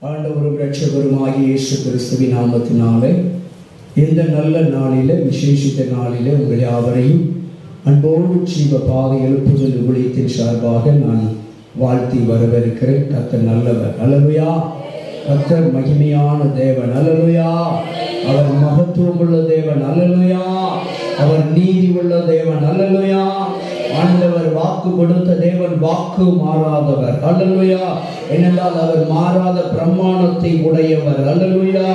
ஆண்டவரும் இரட்சகருமாகிய இயேசு கிறிஸ்துவின் நாமத்தினாலே இந்த நல்ல நாளிலே, விசேஷித்த நாளிலே உங்கள் யாவரையும் அன்போடு ஜீவ பாதை எழுப்புதல் ஊழியத்தின் சார்பாக நான் வாழ்த்தி வரவேற்கிறேன். கர்த்தர் நல்லவர், அல்லேலூயா. கர்த்தர் மகிமையான தேவன், அல்லேலூயா. அவர் மகத்துவம் உள்ள தேவன், அல்லேலூயா. அவர் நீதி உள்ள தேவன், அல்லேலூயா. ஆண்டவர் வாக்கு கொடுத்த தேவன், வாக்கு மாறாதவர், அல்லேலூயா. ஏனென்றால் அவர் மாறாத பிரமாணத்தை உடையவர், அல்லேலூயா.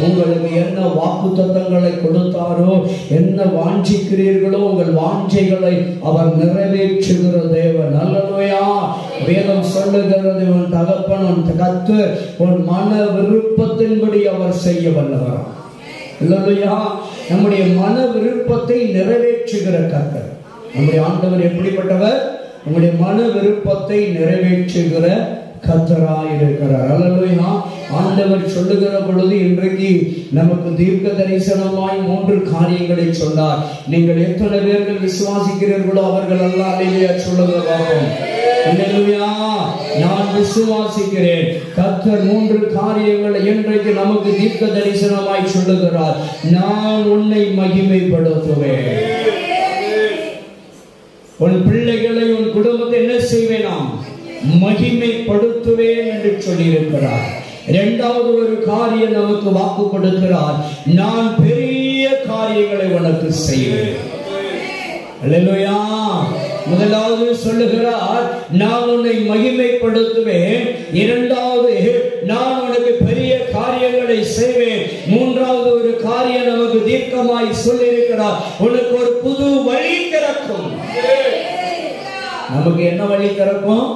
உங்களுக்கு என்ன வாக்கு தத்தங்களை கொடுத்தாரோ, என்ன வாஞ்சிக்கிறீர்களோ உங்கள் வாஞ்சைகளை அவர் நிறைவேற்றுகிற தேவன், அல்லேலூயா. வேதம் சொல்லுகிறது, உன் தகப்பன் உன் கர்த்தர் உன் மன விருப்பத்தின்படி அவர் செய்ய வல்லவர், அல்லேலூயா. நம்முடைய மன விருப்பத்தை நிறைவேற்றுகிற கர்த்தர் நம்முடைய ஆண்டவர் எப்படிப்பட்டவர்? நம்முடைய மன விருப்பத்தை நிறைவேற்றுகிற கர்த்தராய் இருக்கிறார், அல்லேலூயா. ஆண்டவர் சொல்லுகிற பொழுது இன்றைக்கு நமக்கு தீர்க்க தரிசனமாய் 3 காரியங்களை சொன்னார். நீங்கள் எத்தனை பேர்கள் விசுவாசிக்கிறீர்களோ அவர்கள் எல்லாம் அல்லேலூயா சொல்லுங்க பார்ப்போம். அல்லேலூயா. நான் விசுவாசிக்கிறேன். கர்த்தர் 3 காரியங்களை இன்றைக்கு நமக்கு தீர்க்க தரிசனமாய் சொல்லுகிறார். நான் உன்னை மகிமைப்படுத்துவேன், உன் பிள்ளைகளை உன் குடும்பத்தை என்ன செய்வேனாம்? மகிமைப்படுத்துவேன் என்று சொல்லியிருக்கிறார். இரண்டாவது ஒரு காரியம் நமக்கு வாக்கு கொடுக்கிறார். நான் பெரிய காரியங்களை உனக்கு செய்வேன், அல்லேலூயா. முதலாவது சொல்லுகிறார், நான் உன்னை மகிமைப்படுத்துவேன். இரண்டாவது, நான் உனக்கு பெரிய காரியங்களை செய்வேன். மூன்றாவது ஒரு காரியம் நமக்கு தீர்க்கமாய் சொல்லியிருக்கிறார், உனக்கு ஒரு புது வழி திறக்கும். நமக்கு என்ன வழி திறக்கும்?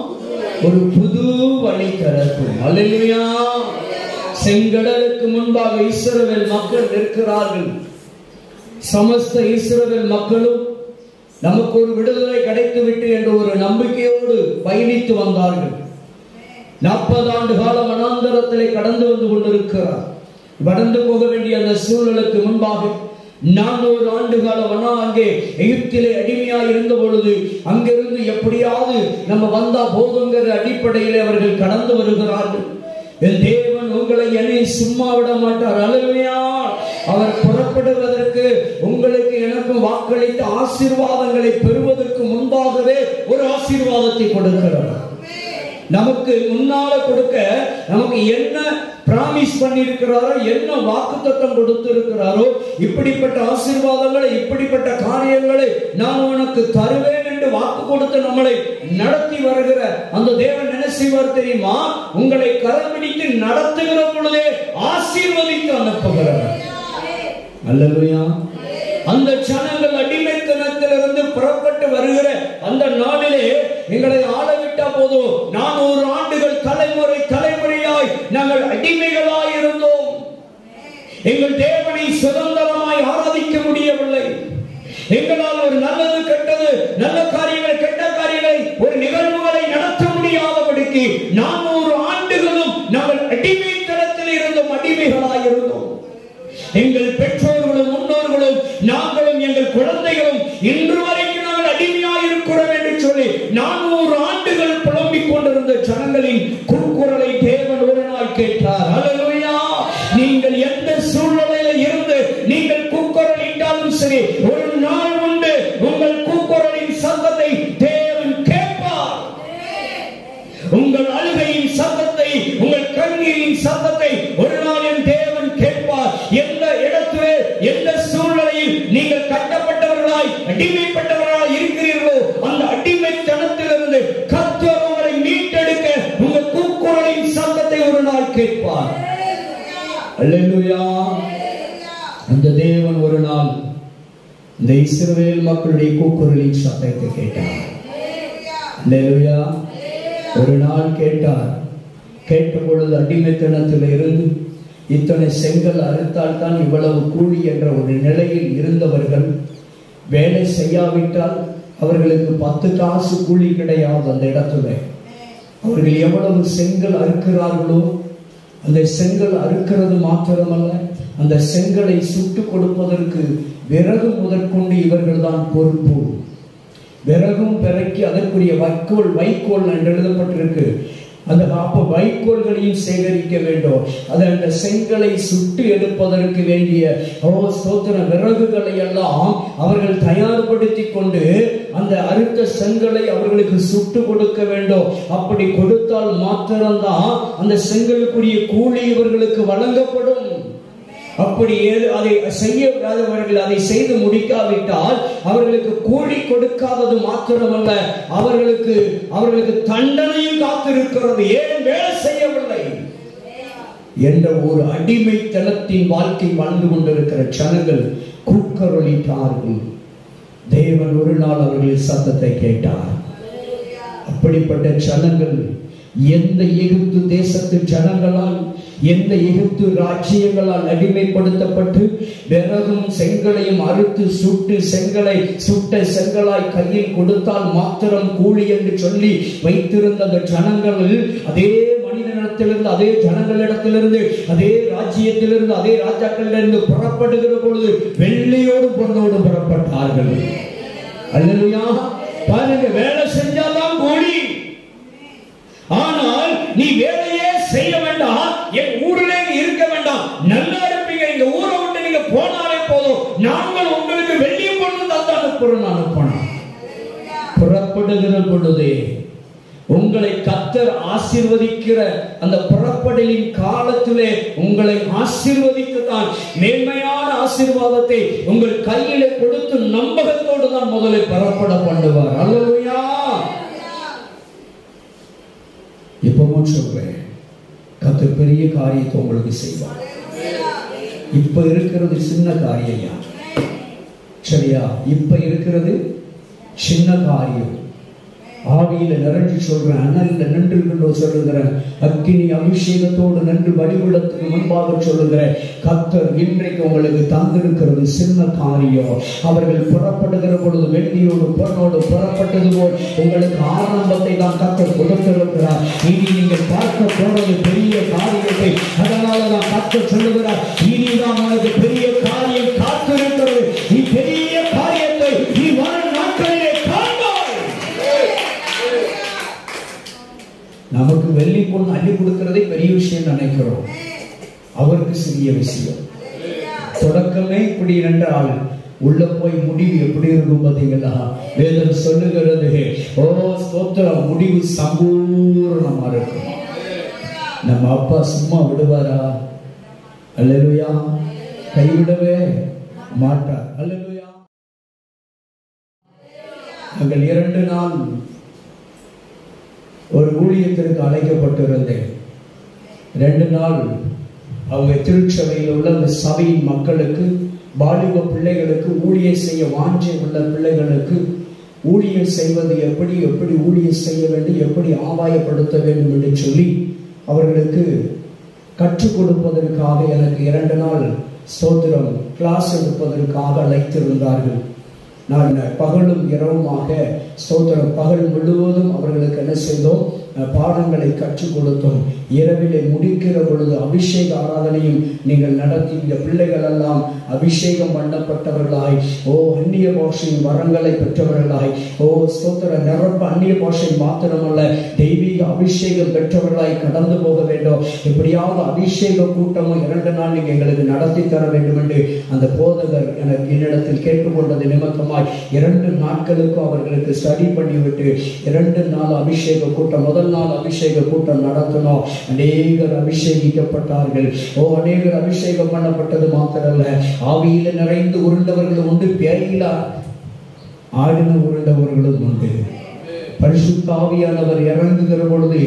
ஒரு புது வழி திறக்கும், அல்லேலூயா. செங்கடலுக்கு முன்பாக இஸ்ரவேல் மக்கள் நிற்கிறார்கள். சமஸ்த இஸ்ரவேல் மக்களும் நமக்கு ஒரு விடுதலை கிடைத்து விட்டு என்ற ஒரு நம்பிக்கையோடு பயணித்து வந்தார்கள். 40 ஆண்டு கால வனாந்தரத்திலே கடந்து வந்து கொண்டிருக்கிறார். கடந்து போக வேண்டிய அந்த சூழலுக்கு முன்பாக 400 ஆண்டு கால அங்கே எகிப்திலே அடிமையாக இருந்த பொழுது அங்கிருந்து எப்படியாவது நம்ம வந்தா போதுங்கிற அடிப்படையிலே அவர்கள் கடந்து வருகிறார்கள். என் தேவன் உங்களை என்னை சும்மா விட மாட்டார், அல்லேலூயா. அவர் புறப்படுவதற்கு உங்களுக்கு எனக்கும் வாக்களித்த ஆசீர்வாதங்களை பெறுவதற்கு முன்பாகவே ஒரு ஆசீர்வாதத்தை கொடுக்கிறார். நமக்கு முன்னால கொடுக்க நமக்கு என்ன பிராமிஸ் பண்ணியிருக்கிறாரோ, என்ன வாக்குத்தத்தம் கொடுத்திருக்கிறாரோ, இப்படிப்பட்ட ஆசீர்வாதங்களை, இப்படிப்பட்ட காரியங்களை நான் உனக்கு தருவேன் என்று வாக்கு கொடுத்து நம்மளை நடத்தி வருகிற அந்த தேவன் என்ன செய்வார் தெரியுமா? உங்களை கரம் பிடித்து நடத்துகிற பொழுதே ஆசீர்வதித்து அனுப்புகிறார், அல்லேலூயா. அந்த ஜனங்கள் அடிமைத்தனத்திலிருந்து புறப்பட்டு வருகிற அந்த நாளிலே எங்களை ஆளவிட்டா போதும், 400 ஆண்டுகள் தலைமுறை தலைமுறையாய் நாங்கள் அடிமைகளாய் இருந்தோம். எங்கள் தேவனை சுதந்திரமாய் ஆராதிக்க முடியவில்லை. எங்களால் ஒரு நல்லது கெட்டது, நல்ல காரியங்களை கெட்ட காரியங்களை, ஒரு நிகழ்வுகளை நடத்த முடியாதபடிக்கு 400 ஆண்டுகளும் நாங்கள் அடிமைத்தனத்தில் இருந்தோம், அடிமைகளாய் இருந்தோம். எங்கள் பெற்றோர்களும் முன்னோர்களும் நாங்களும் எங்கள் குழந்தைகளும் இன்று வரைக்கும் நாங்கள் அடிமையாக இருக்கிறோம் என்று சொல்லி 400 ஆண்டுகள் புலம்பிக் கொண்டிருந்த ஜனங்களின் கூக்குரலை தேவன் ஒரு நாள் கேட்டார், அல்லேலூயா. நீங்கள் எந்த சூழ்நிலையில் இருந்து நீங்கள் கூக்குரல் இட்டாலும் சரி, ஒரு நாள் உண்டு உங்கள் கூக்குரலின் சத்தத்தை தேவன் கேட்பார். உங்கள் அழுகையின் சத்தத்தை, உங்கள் கண்ணீரின் சத்தத்தை ஒரு நாள் என் தேவன் கேட்பார். எந்த இடத்திலே, எந்த சூழ்நிலையில் நீங்கள் கட்டப்பட்டவர்களாய் அடிமைப்பட்டவர்களாய் இருக்கிறீர்களோ, அந்த அடிமைத்தனத்திலிருந்து கர்த்தர் உங்களை மீட்டெடுக்க உங்கள் கூக்குரலின் சத்தத்தை ஒரு நாள் கேட்பார், அல்லேலூயா. அந்த தேவன் ஒரு நாள் இந்த இஸ்ரவேல் மக்களுடைய கூக்குரலின் சத்தத்தை கேட்டார், அல்லேலூயா. ஒரு நாள் கேட்டார். கேட்ட பொழுது அடிமைத்தனத்தில் இருந்து இத்தனை செங்கல் அறுத்தால் தான் இவ்வளவு கூலி என்ற ஒரு நிலையில் இருந்தவர்கள் வேலை செய்யாவிட்டால் அவர்களுக்கு 10 காசு கூலி கிடையாது. அந்த இடத்துல அவர்கள் எவ்வளவு செங்கல் அறுக்கிறார்களோ, அந்த செங்கல் அறுக்கிறது மாத்திரமல்ல, அந்த செங்கலை சுட்டு கொடுப்பதற்கு விறகு முதற்கொண்டு இவர்கள் தான் பொறுப்பு. விறகும் பிறக்கி அதற்குரிய வைக்கோல் என்று எழுதப்பட்டிருக்கு. அந்த வைக்கோல்களையும் சேகரிக்க வேண்டும். அது அந்த செங்கலை சுட்டு எடுப்பதற்கு வேண்டிய ஸ்தோத்திர விறகுகளை எல்லாம் அவர்கள் தயார்படுத்தி கொண்டு அந்த அறுத்த செங்கலை அவர்களுக்கு சுட்டு கொடுக்க வேண்டும். அப்படி கொடுத்தால் மாத்திரம்தான் அந்த செங்கலுக்குரிய கூலி இவர்களுக்கு வழங்கப்படும். அப்படி அதை செய்யவர்கள் அதை செய்து முடிக்காவிட்டால் அவர்களுக்கு கூலி கொடுக்காதது மாத்திரமல்ல, அவர்களுக்கு தண்டனையும் காத்திருக்கிறது. ஏன் வேலை செய்யவில்லை என்ற ஒரு அடிமைத்தனத்தின் வாழ்க்கை வாழ்ந்து கொண்டிருக்கிற ஜனங்கள் கூக்குரலிட்டார்கள். தேவன் ஒரு நாள் அவர்களின் சத்தத்தை கேட்டார். அப்படிப்பட்ட ஜனங்கள் எந்த எகிப்து தேசத்து ஜனங்களால், எந்த எகிப்து ராஜ்யங்களால் அடிமைப்படுத்தப்பட்டு விறகும் செங்கலையும் அறுத்து சுட்ட செங்கலாய் கையில் கொடுத்தால் மாத்திரம் கூலி என்று சொல்லி வைத்திருந்த அந்த ஜனங்கள் அதே மனிதனிடத்திலிருந்து, அதே ஜனங்களிடத்திலிருந்து, அதே ராஜ்யத்திலிருந்து, அதே ராஜாக்களிலிருந்து புறப்படுகிற பொழுது வெள்ளியோடு பொண்ணோடு புறப்பட்டார்கள். அல்லேலூயா. பாருங்க, வேலை செஞ்சாதான் கூலி. ஆனால் நீ வேலையே செய்ய வேண்டாம், என் ஊரிலே இருக்க வேண்டாம், நல்லா இருப்பீங்க, இந்த ஊரை விட்டு நீங்க போனாலே போதும், நாங்கள் உங்களுக்கு வெள்ளியும் பொண்ணு தந்து அனுப்புறோம். புறப்படுகிற பொழுதே உங்களை கர்த்தர் ஆசீர்வதிக்கிற அந்த புறப்படலின் காலத்திலே உங்களை ஆசீர்வதிக்கத்தான், மேன்மையான ஆசீர்வாதத்தை உங்கள் கையிலே கொடுத்து நம்பகத்தோடு தான் முதலில் புறப்பட பண்ணுவார். அல்லேலூயா. இப்பவும் சொல்றேன், கர்த்தர் பெரிய காரியத்தை உங்களுக்கு செய்வார். இப்ப இருக்கிறது சின்ன காரியம், சரியா? இப்ப இருக்கிறது சின்ன காரியம். ஆவியில நிறைஞ்சு சொல்றேன், அனல்ல நின்று சொல்லுகிறேன், அக்கினி அபிஷேகத்தோடு நின்று வழிபடத்துக்கு முன்பாக சொல்லுகிறேன், கர்த்தர் இன்றைக்கு உங்களுக்கு தந்திருக்கிறது சின்ன காரியம். அவர்கள் புறப்படுகிற பொழுது வெள்ளியோடு பொன்னோடு புறப்பட்டது போல் உங்களுக்கு ஆரம்பத்தை தான் கர்த்தர் கொடுத்திருக்கிறார். இனி நீங்கள் பார்க்க போறது பெரிய காரியத்தை. அதனாலதான் கர்த்தர் சொல்லுகிறார், இனிதான் உனக்கு பெரிய காரியம் காத்திருக்கிறது. நீ பெரிய காரியத்தை நீ வரும் நாட்களிலே காண்பாய். நமக்கு வெள்ளி பொண்ணு அள்ளி கொடுக்கிறதே பெரிய விஷயம் நினைக்கிறோம், அவருக்கு சிறிய விஷயம். தொடக்கமே இப்படி என்றால் உள்ள போய் முடிவு எப்படி இருக்கும் பார்த்தீங்களா? வேதம் சொல்லுகிறது, ஓ ஸ்தோத்திரம், முடிவு சம்பூர்ணமா இருக்கும். நம்ம அப்பா சும்மா விடுவாரா? அல்லேலூயா. கைவிடவே மாட்டார். அல்லேலூயா. நாங்கள் 2 நாள் ஒரு ஊழியத்திற்கு அழைக்கப்பட்டிருந்தேன். 2 நாள் அவங்க திருச்சபையில் உள்ள அந்த சபையின் மக்களுக்கு, வாலிப பிள்ளைகளுக்கு, ஊழியம் செய்ய வாஞ்சை உள்ள பிள்ளைகளுக்கு ஊழியம் செய்வது எப்படி ஊழியம் செய்ய வேண்டும், எப்படி ஆதாயப்படுத்த வேண்டும் என்று சொல்லி அவர்களுக்கு கற்றுக் கொடுப்பதற்காக எனக்கு 2 நாள் ஸ்தோத்திரம் கிளாஸ் எடுப்பதற்காக அழைத்திருந்தார்கள். நான் பகலும் இரவுமாக ஸ்தோத்திரம் பகல் முழுவதும் அவர்களுக்கு என்ன செய்தோம்? பாடங்களை கற்றுக் கொடுத்தோம். இரவிலே முடிக்கிற பொழுது அபிஷேக ஆராதனையும் நீங்கள் நடத்தி இந்த பிள்ளைகள் எல்லாம் அபிஷேகம் பண்ணப்பட்டவர்களாய், ஓ அந்நிய பாஷையின் வரங்களை பெற்றவர்களாய், ஓ ஸ்தோத்திர நிரப்ப அந்நிய பாஷை மாத்திரமல்ல தெய்வீக அபிஷேகம் பெற்றவர்களாய் கடந்து போக வேண்டும். எப்படியாவது அபிஷேக கூட்டமும் 2 நாள் நீங்க எங்களுக்கு நடத்தி தர வேண்டும் என்று அந்த போதகர் எனக்கு என்னிடத்தில் கேட்டுக்கொண்டது நிமித்தமாய் 2 நாட்களுக்கும் அவர்களுக்கு ஸ்டடி பண்ணிவிட்டு 2 நாள் அபிஷேக கூட்டம், முதல் நாள் அபிஷேக கூட்டம் நடத்தினோம். அநேகர் அபிஷேகிக்கப்பட்டார்கள். அநேகர் அபிஷேகம் பண்ணப்பட்டது மாத்திரல்ல, ஆவியில நிறைந்து உருண்டவர்களும் உண்டு, பேயில ஆடின உருண்டவர்களும் உண்டு. பரிசுத்த ஆவியானவர் இறங்குகிற பொழுது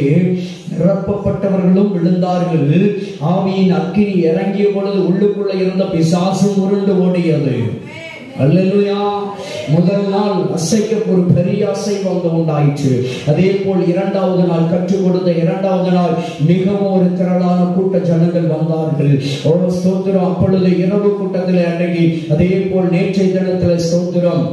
நிரப்பப்பட்டவர்களும் விழுந்தார்கள். ஆவியின் அக்கினி இறங்கிய பொழுது உள்ளுக்குள்ள இருந்த பிசாசும் உருண்டு ஓடியது. அல்லேலூயா. முதல் நாள் அசைக்க ஒரு பெரிய அசைவு உண்டாயிற்று. அதே போல் 2வது நாள் கற்றுக் கொடுத்த 2வது நாள் மிகவும் ஒரு திரளான கூட்ட ஜனங்கள் வந்தார்கள். ஸ்தோத்திரம். அப்பொழுது இரவு கூட்டத்தில் அன்றைக்கு அதே போல் நேற்றைய தினத்தில் ஸ்தோத்திரம்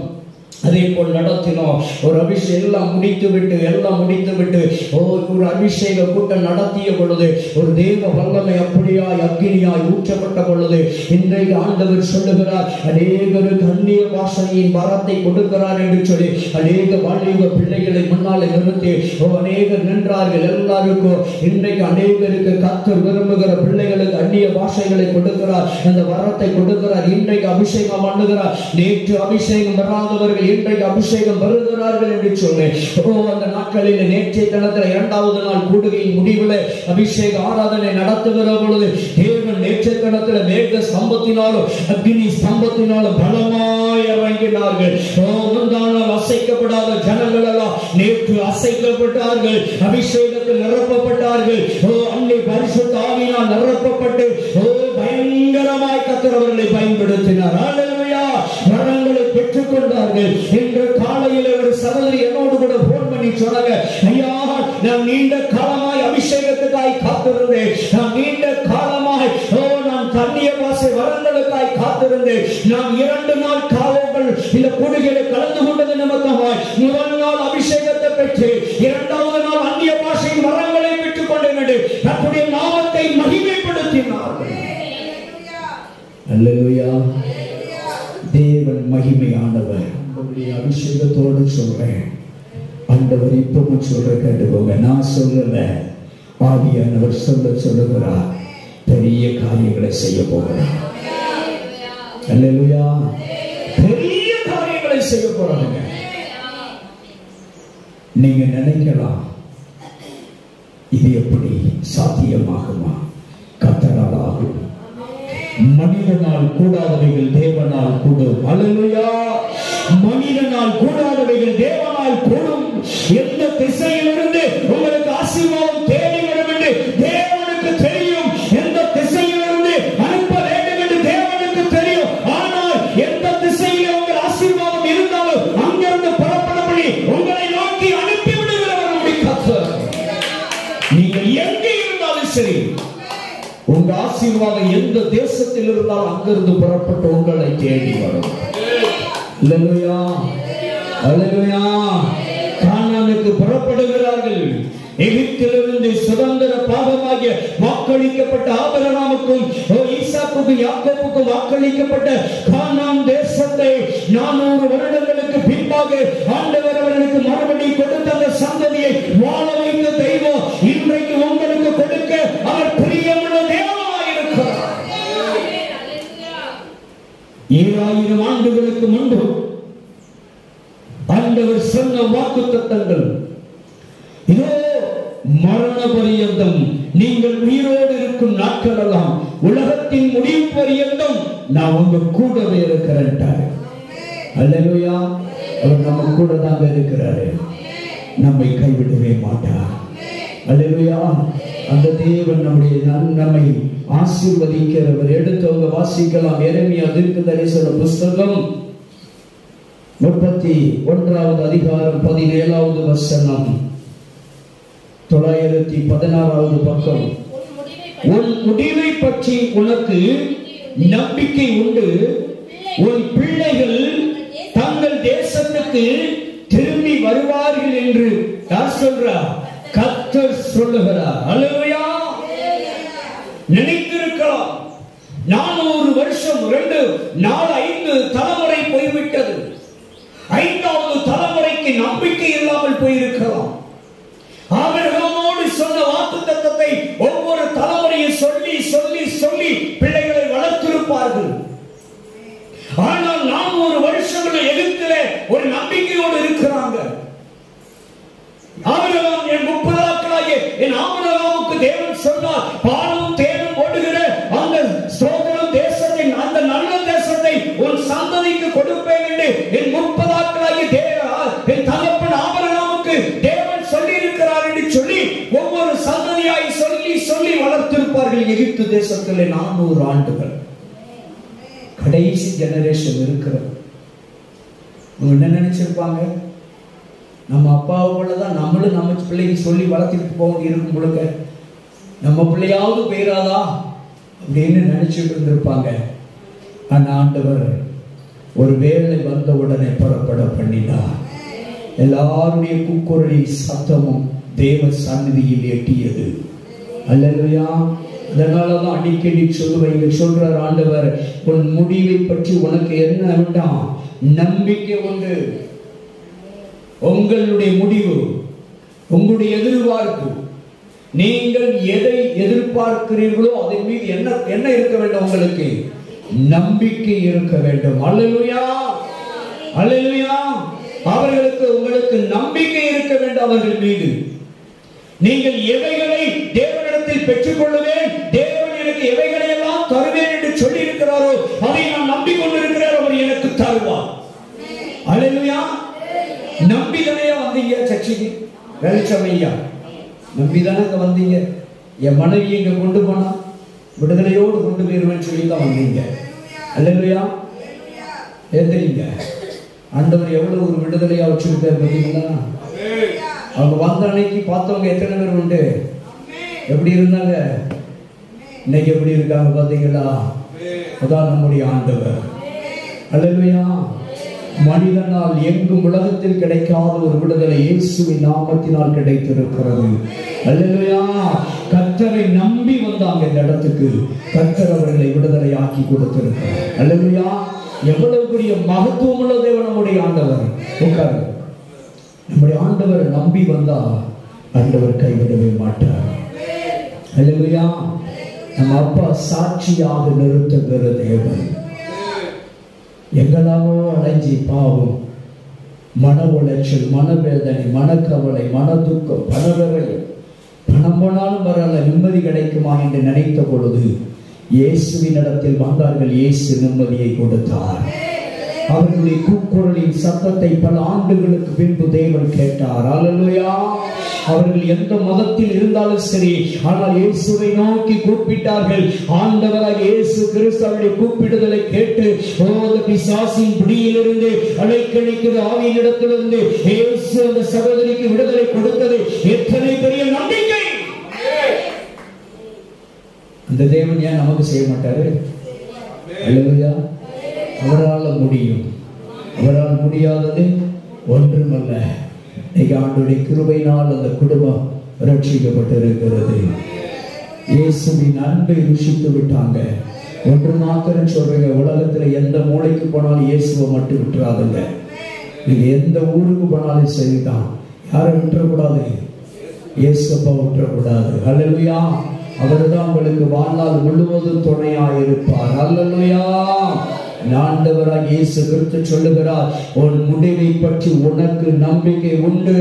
அதே போல் நடத்தினோம். ஒரு அபிஷேகம் எல்லாம் முடித்து விட்டு ஒரு அபிஷேக கூட்டம் நடத்திய பொழுது ஒரு தேவ வல்லமை அப்படியாய் அக்கினியாய் ஊற்றப்பட்ட பொழுது இன்றைக்கு ஆண்டவர் சொல்லுகிறார், அநேகருக்கு அந்நிய பாஷையின் வரத்தை கொடுக்கிறார் என்று சொல்லி அநேக வாலிப பிள்ளைகளை முன்னாலே நிறுத்தி அநேகர் நின்றார்கள். எல்லாருக்கும் இன்றைக்கு அநேகருக்கு கர்த்தர் விரும்புகிற பிள்ளைகளுக்கு அந்நிய பாஷைகளை கொடுக்கிறார், அந்த வரத்தை கொடுக்கிறார். இன்றைக்கு அபிஷேகம் பண்ணுகிறார். நேற்று அபிஷேகம் வராதவர்கள் இன்றைக்கு அபிஷேகம் வருகிறார்கள் என்று சொன்னேன். அந்த நாட்களில் நேற்றைய தினத்தில் இரண்டாவது நாள் கூடுகையின் முடிவில் அபிஷேக ஆராதனை நடத்துகிற பொழுது தேவன் நேற்றைய தினத்தில் மேக ஸ்தம்பத்தினாலும் அக்னி ஸ்தம்பத்தினாலும் பலமாய் இறங்கினார்கள். முந்தானால் அசைக்கப்படாத ஜனங்கள் எல்லாம் நேற்று அசைக்கப்பட்டார்கள், அபிஷேகத்தில் நிரப்பப்பட்டார்கள். அன்னை பரிசுத்த ஆவியினால் நிரப்பப்பட்டு பயங்கரமாய் கர்த்தர் அவர்களை பயன்படுத்தினார். ஹல்லேலூயா! வரங்களை பெற்றுக் கொண்டார்கள். இன்று காலையில் ஒரு சகோதரி என்னோடு கூட போன் பண்ணி சொன்னாங்க, ஐயா நான் நீண்ட காலமாய் அபிஷேகத்துக்காய் காத்திருந்தேன், நான் நீண்ட காலமாய் நான் தண்ணிய பாசை வரங்களுக்காய் காத்திருந்தேன். நான் 2 நாள் காலங்கள் இந்த கூடுகையில கலந்து கொண்டது நிமித்தமாய் முதல் நாள் அபிஷேகத்தை பெற்று 2வது நாள் அந்நிய பாஷையின் வரங்களை பெற்றுக் கொண்டேன் என்று தன்னுடைய நாமத்தை மகிமைப்படுத்தினார்கள். அல்லேலூயா! தேவன் மகிமையானவர். அபிஷேகத்தோடு சொல்றேன், ஆண்டவர் இப்பவும் சொல்ற கேட்டுக்கோங்க. நான் சொல்லல, ஆவியானவர் சொல்லுகிறார். பெரிய காரியங்களை செய்ய போகிறார். அல்லேலூயா! பெரிய காரியங்களை செய்ய போறாங்க. நீங்க நினைக்கலாம், இது எப்படி சாத்தியமாகுமா? கர்த்தரால் ஆகும். மனிதனால் கூடாதவைகள் தேவனால் கூடும். அல்லேலூயா! மனிதனால் கூடாதவைகள் தேவனால் கூடும். எந்த திசையிலிருந்து உங்களுக்கு ஆசீர்வாதம் தேடி வரும் என்று தேவனுக்கு தெரியும். எந்த திசையிலிருந்து அனுப்ப வேண்டும் என்று தேவனுக்கு தெரியும். ஆனால் எந்த திசையிலே உங்கள் ஆசீர்வாதம் இருந்தாலும் அங்கிருந்து புறப்படபடி உங்களை நோக்கி அனுப்பி விடுகிறவர் கர்த்தர். நீங்கள் எங்கே இருந்தாலும் சரி, உங்க ஆசீர்வாதம் எந்த தேசத்தில் இருந்தாலும் அங்கிருந்து புறப்பட்டு உங்களை தேடி வரும். அல்லேலூயா! அல்லேலூயா! கானானுக்கு புறப்படுகிறார்கள். எகிப்திலிருந்து சுதந்திர பாகமாகிய வாக்களிக்கப்பட்ட ஆபிரகாமுக்கும் ஈசாக்குக்கும் யாக்கோபுக்கும் வாக்களிக்கப்பட்ட கானான் தேசத்தை 400 வருடங்களுக்கு பின்பாக ஆண்டவர் அவர்களுக்கு மறுபடி கொடுத்த அந்த சந்ததியை வாழ வைத்த தெய்வம் இன்றைக்கு உங்களுக்கு கொடுக்க அவர் பிரியமுள்ள தேவனாய் இருக்கிறார். 7000 ஆண்டுகளுக்கு முன்பு ஆண்டவர் சொன்ன வாக்குத்தத்தங்கள் இதோ மரண பரியந்தம் நீங்கள் உயிரோடு இருக்கும் நாட்கள் எல்லாம் உலகத்தின் முடிவு பரியந்தம் நான் உங்க கூடவே இருக்கிறேன். அல்லேலூயா! அவர் நம்ம கூட தான் இருக்கிறாரு, நம்மை கைவிடவே மாட்டார். அல்லேலூயா! அந்த தேவன் நம்மை ஆசீர்வதிக்கிறவர். எடுத்தவங்க வாசிக்கலாம். எரேமியா தீர்க்கதரிசன புஸ்தகம் 31வது அதிகாரம் 17வது வசனம், 916வது பக்கம். உன் முடிவை பற்றி உனக்கு நம்பிக்கை உண்டு, உன் பிள்ளைகள் தங்கள் தேசத்துக்கு திரும்பி வருவார்கள் என்று யார் சொல்றார்? கர்த்தர் சொல்லுகிறார். அல்லேலூயா! நினைத்திருக்கலாம் 400 வருஷம் 2 4 5 தலைமுறை போய்விட்டது. 5வது தலைமுறைக்கு நம்பிக்கை இல்லாமல் போயிருக்கலாம். ஆபிரகாமோடு சொன்ன வாக்குத்தத்தத்தை ஒவ்வொரு தலைமுறையும் சொல்லி சொல்லி சொல்லி பிள்ளைகளை வளர்த்திருப்பார்கள். ஆனால் 400 வருஷங்கள் எகிப்திலே ஒரு நம்பிக்கையோடு இருக்கிறாங்க. ஆபிரகாம் என் 30 ஆட்களாகிய என் ஆபிரகாமுக்கு தேவன் சொன்னார், பாலும் தேனும் ஓடுகிற அந்த ஸ்தோத்திரம் தேசத்தின் அந்த நல்ல தேசத்தை உன் சந்ததிக்கு கொடுப்பேன் என்று என் 30 ஆட்களாகிய என் தகப்பன் ஆபிரகாமுக்கு தேவன் சொல்லி இருக்கிறார் என்று சொல்லி ஒவ்வொரு சந்ததியாய் சொல்லி சொல்லி வளர்த்திருப்பார்கள். எகிப்து தேசத்திலே 400 ஆண்டுகள். கடைசி ஜெனரேஷன் இருக்கிறது. என்ன நினைச்சிருப்பாங்க? நம்ம அப்பாவை போலதான் நம்மளும் நம்ம பிள்ளைக்கு சொல்லி வளர்த்துட்டு போக இருக்கும் பொழுது நம்ம பிள்ளையாவது பெயராதா அப்படின்னு நினைச்சிட்டு இருந்திருப்பாங்க. ஆனா ஆண்டவர் ஒரு வேளை வந்தவுடனே புறப்பட பண்ணினார். எல்லாருடைய கூக்குரலின் சத்தமும் தேவ சந்நிதியில் எட்டியது. அல்லேலூயா. அதனாலதான் அடிக்கடி சொல்றார் ஆண்டவர், உன் முடிவை பற்றி உனக்கு என்ன வேண்டாம், நம்பிக்கை உண்டு. உங்களுடைய முடிவு, உங்களுடைய எதிர்பார்ப்பு, நீங்கள் எதை எதிர்பார்க்கிறீர்களோ அதன் மீது என்ன இருக்க வேண்டும்? உங்களுக்கு நம்பிக்கை இருக்க வேண்டும். அல்லேலூயா, அல்லேலூயா. அவர்களுக்கு உங்களுக்கு நம்பிக்கை இருக்க வேண்டும் அவர்கள் மீது. நீங்கள் எவைகளை தேவனிடத்தில் பெற்றுக் கொள்ளுவேன், தேவன் எனக்கு எவைகளை எல்லாம் தருவேன் என்று சொல்லி இருக்கிறாரோ அதை நான் நம்பிக்கொண்டிருக்கிறேன், அவர் எனக்கு தருவார். அல்லேலூயா. நம்பிதானையா வந்தீங்க சர்ச்சைக்கு? வெளிச்சமையா நம்பிதானே வந்தீங்க. என் மனைவி இங்க கொண்டு போனா விடுதலையோடு கொண்டு போயிருவேன்னு சொல்லி தான் வந்தீங்க. அல்லேலூயா. ஏந்தீங்க. ஆண்டவர் எவ்வளவு ஒரு விடுதலையா வச்சிருக்காரு பார்த்தீங்களா? அவங்க வந்த அன்னைக்கு பார்த்தவங்க எத்தனை பேர் உண்டு? எப்படி இருந்தாங்க? இன்னைக்கு எப்படி இருக்காங்க பார்த்தீங்களா? அதான் நம்முடைய ஆண்டவர். அல்லேலூயா. மனிதனால் எங்கும் உலகத்தில் கிடைக்காத ஒரு விடுதலை இயேசுவின் நாமத்தினால் கிடைத்திருக்கிறது. அல்லேலூயா. கர்த்தரை நம்பி வந்தாங்க இந்த இடத்துக்கு, கர்த்தர் அவர்களை விடுதலை ஆக்கி கொடுத்திருக்கிறார். அல்லேலூயா. எவ்வளவு பெரிய மகத்துவம் உள்ள தேவன் நம்முடைய ஆண்டவர். உட்காரு. நம்முடைய ஆண்டவர் நம்பி வந்தா ஆண்டவர் கைவிடவே மாட்டார். அல்லேலூயா. நம்ம அப்பா சாட்சியாக நிறுத்துகிற தேவன். எங்களாவோ அலைஞ்சி பாவம், மன உளைச்சல், மனவேதனை, மனக்கவலை, மனதுக்கம், பணவரை, பணம் போனாலும் வரல, நிம்மதி கிடைக்குமா என்று நினைத்த பொழுது இயேசுவின் இடத்தில் வந்தார்கள். இயேசு நிம்மதியை கொடுத்தார். அவர்களுடைய கூக்குரலின் சத்தத்தை பல ஆண்டுகளுக்கு பின்பு தேவன் கேட்டார். அல்லேலூயா. அவர்கள் எந்த மதத்தில் இருந்தாலும் சரி, ஆனால் இயேசுவை நோக்கி கூப்பிட்டார்கள். ஆண்டவராக இயேசு கிறிஸ்து அவருடைய கூப்பிடுதலை கேட்டு பிசாசின் பிடியிலிருந்து அலைக்கழிக்கிற ஆவியினிடத்திலிருந்து இயேசு அந்த சகோதரிக்கு விடுதலை கொடுத்தது எத்தனை பெரிய நம்பிக்கை! அந்த தேவன் ஏன் நமக்கு செய்ய மாட்டாரு? அல்லேலூயா. அவரால் முடியும். அவரால் முடியாதது ஒன்றுமல்ல. இன்னைக்கு ஆண்டவருடைய கிருபையினால் அந்த குடும்பம் ரட்சிக்கப்பட்டிருக்கிறது. இயேசுவின் அன்பை ருசித்து விட்டாங்க. ஒன்று மாத்திரம் சொல்றீங்க, உலகத்துல எந்த மூளைக்கு போனாலும் இயேசுவை மட்டும் விட்டுறாதுங்க. நீங்க எந்த ஊருக்கு போனாலும் சரிதான், யாரை விட்டுறக்கூடாது? இயேசுப்பா விட்டுறக்கூடாது. அல்லேலூயா. அவர்தான் உங்களுக்கு வாழ்நாள் முழுவதும் துணையாயிருப்பார். அல்லேலூயா. ஆண்டவராக இயேசு கிறிஸ்து சொல்லுகிறார், உன் முடிவை பற்றி உனக்கு நம்பிக்கை உண்டு.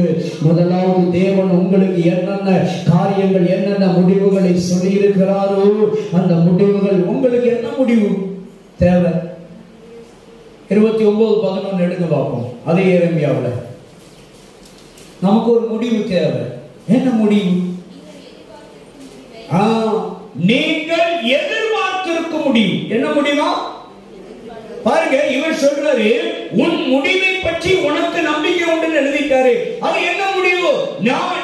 முதலாவது தேவன் உங்களுக்கு என்னென்ன காரியங்கள், என்னென்ன முடிவுகளை சொல்லி இருக்கிறாரோ அந்த முடிவுகள் உங்களுக்கு என்ன முடிவு தேவை? 29:11 எடுங்க பார்ப்போம். அதே எரேமியாவுல நமக்கு ஒரு முடிவு தேவை. என்ன முடிவு? நீங்கள் எதிர்பார்த்திருக்கும் முடிவு. என்ன முடிவா? பாருங்க, இவர் சொல்றாரு, உன் முடிவை பற்றி உனக்கு நம்பிக்கை உண்டு எழுதிட்டாரு. அது என்ன முடிவு?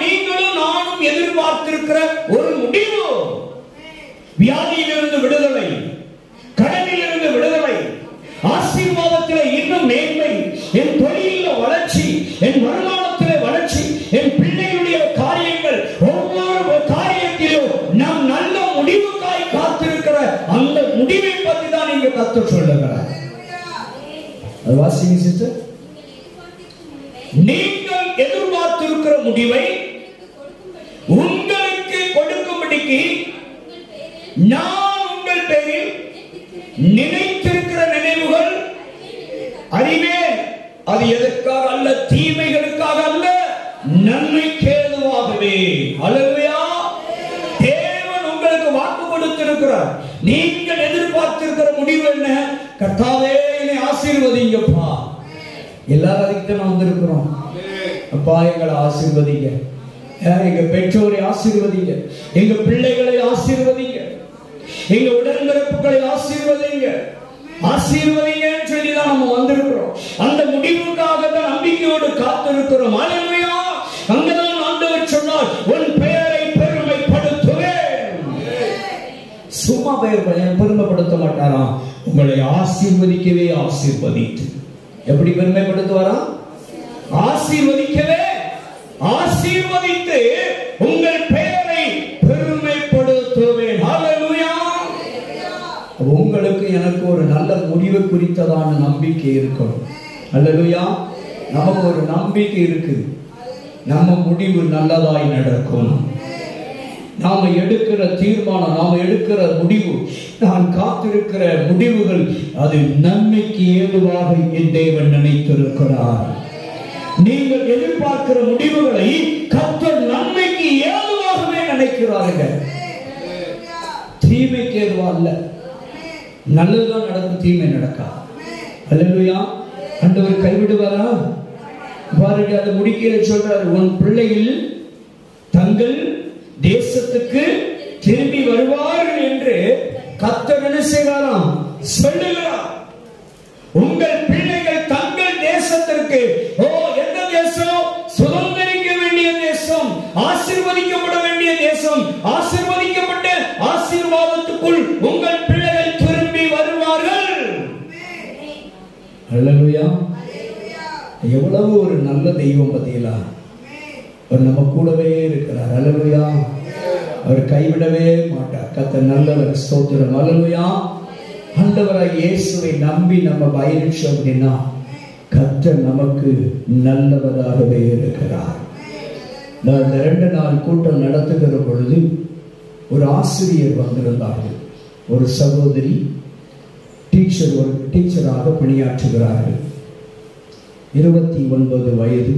நீங்களும் நானும் எதிர்பார்த்திருக்கிற ஒரு முடிவு. வியாதியிலிருந்து விடுதலை, கடனிலிருந்து விடுதலை, ஆசீர்வாதத்தில் இன்னும் மேன்மை, என் தொழிலில் வளர்ச்சி, என் வருமானத்திலே வளர்ச்சி, என் பிள்ளைகளுடைய காரியங்கள், ஒவ்வொரு காரியத்திலும் நாம் நல்ல முடிவுக்காய் காத்திருக்கிற அந்த முடிவை பற்றி தான் நீங்க கர்த்தர் சொல்லுகிறார். நீங்கள் எதிர்பார்த்திருக்கிற முடிவை உங்களுக்கு கொடுக்கும்படிக்கு நான் உங்கள் பேரில் நினைத்திருக்கிற நினைவுகள் அறிவேன். அது எதற்காக அல்ல, தீமைகளுக்காக அல்ல, நன்மைக்கு ஏதுவாகவே. அல்லேலூயா. தேவன் உங்களுக்கு வாக்கு கொடுத்திருக்கிறார். நீங்கள் எதிர்பார்த்திருக்கிற முடிவு என்ன? கர்த்தாவே என்னை ஆசீர்வதிங்கப்பா. எல்லாரும் அதுக்கு தான் வந்திருக்கிறோம். அப்பா எங்களை ஆசீர்வதிங்க, எங்க பெற்றோரை ஆசீர்வதிங்க, எங்க பிள்ளைகளை ஆசீர்வதிங்க, எங்க உடன்பிறப்புகளை ஆசீர்வதிங்க, ஆசீர்வதிங்கன்னு சொல்லிதான் நம்ம வந்திருக்கிறோம். அந்த முடிவுக்காக தான் நம்பிக்கையோடு காத்திருக்கிறோம். அல்லேலூயா. அங்கதான் ஆண்டவர் சொன்னார், உன் பெயரை பெருமைப்படுத்துவேன். சும்மா பெருமைப்படுத்த மாட்டாராம், உங்களை ஆசீர்வதிக்கவே ஆசீர்வதித்து. எப்படி பெருமைப்படுத்துவாரா? ஆசீர்வதிக்கவே ஆசீர்வதித்து உங்கள் பெயரை பெருமைப்படுத்துவேன். ஹல்லேலூயா. உங்களுக்கு எனக்கு ஒரு நல்ல முடிவு குறித்ததான நம்பிக்கை இருக்கணும். ஹல்லேலூயா. நமக்கு ஒரு நம்பிக்கை இருக்கு, நம்ம முடிவு நல்லதாய் நடக்கும். நாம எடுக்கிற தீர்மானம், நாம எடுக்கிற முடிவு, நான் காத்திருக்கிற முடிவுகள், அது நன்மைக்கு ஏதுவாக என் தேவன் நினைத்திருக்கிறார். நீங்கள் எதிர்பார்க்கிற முடிவுகளை கர்த்தர் நன்மைக்கு ஏதுவாகவே நினைக்கிறார்கள். தீமைக்கு ஏதுவா இல்ல, நல்லதுதான் நடக்கும், தீமை நடக்கா. அல்லேலூயா. ஆண்டவர் கைவிடுவாரா? பாருங்க, அது முடிக்கையில சொல்றாரு, உன் பிள்ளைகள் தங்கள் தேசத்துக்கு திரும்பி வருவார்கள் என்று கர்த்தர் என்ன செய்வாராம்? சொல்லுகிறார். உங்கள் பிள்ளைகள் தங்கள் தேசத்திற்கு, எந்த தேசம்? சுதந்திரிக்க வேண்டிய தேசம், ஆசீர்வதிக்கப்பட வேண்டிய தேசம், ஆசீர்வதிக்கப்பட்ட ஆசீர்வாதத்துக்குள் உங்கள் பிள்ளைகள் திரும்பி வருவார்கள். அல்லேலூயா. எவ்வளவு ஒரு நல்ல தெய்வம் பார்த்தீங்களா? அவர் நம்ம கூடவே இருக்கிறார். அல்லேலூயா. அவர் கைவிடவே மாட்டார். கர்த்தர் நல்லவர். ஸ்தோத்திரம். அல்லேலூயா. ஆண்டவராகிய இயேசுவை நம்பி நம்ம பயணிச்சோம் அப்படின்னா கர்த்தர் நமக்கு நல்லவராகவே இருக்கிறார். நான் இந்த 2 நாள் கூட்டம் நடத்துகிற பொழுது ஒரு ஆசிரியர் வந்திருந்தார்கள். ஒரு சகோதரி டீச்சராக பணியாற்றுகிறார்கள். 29 வயது.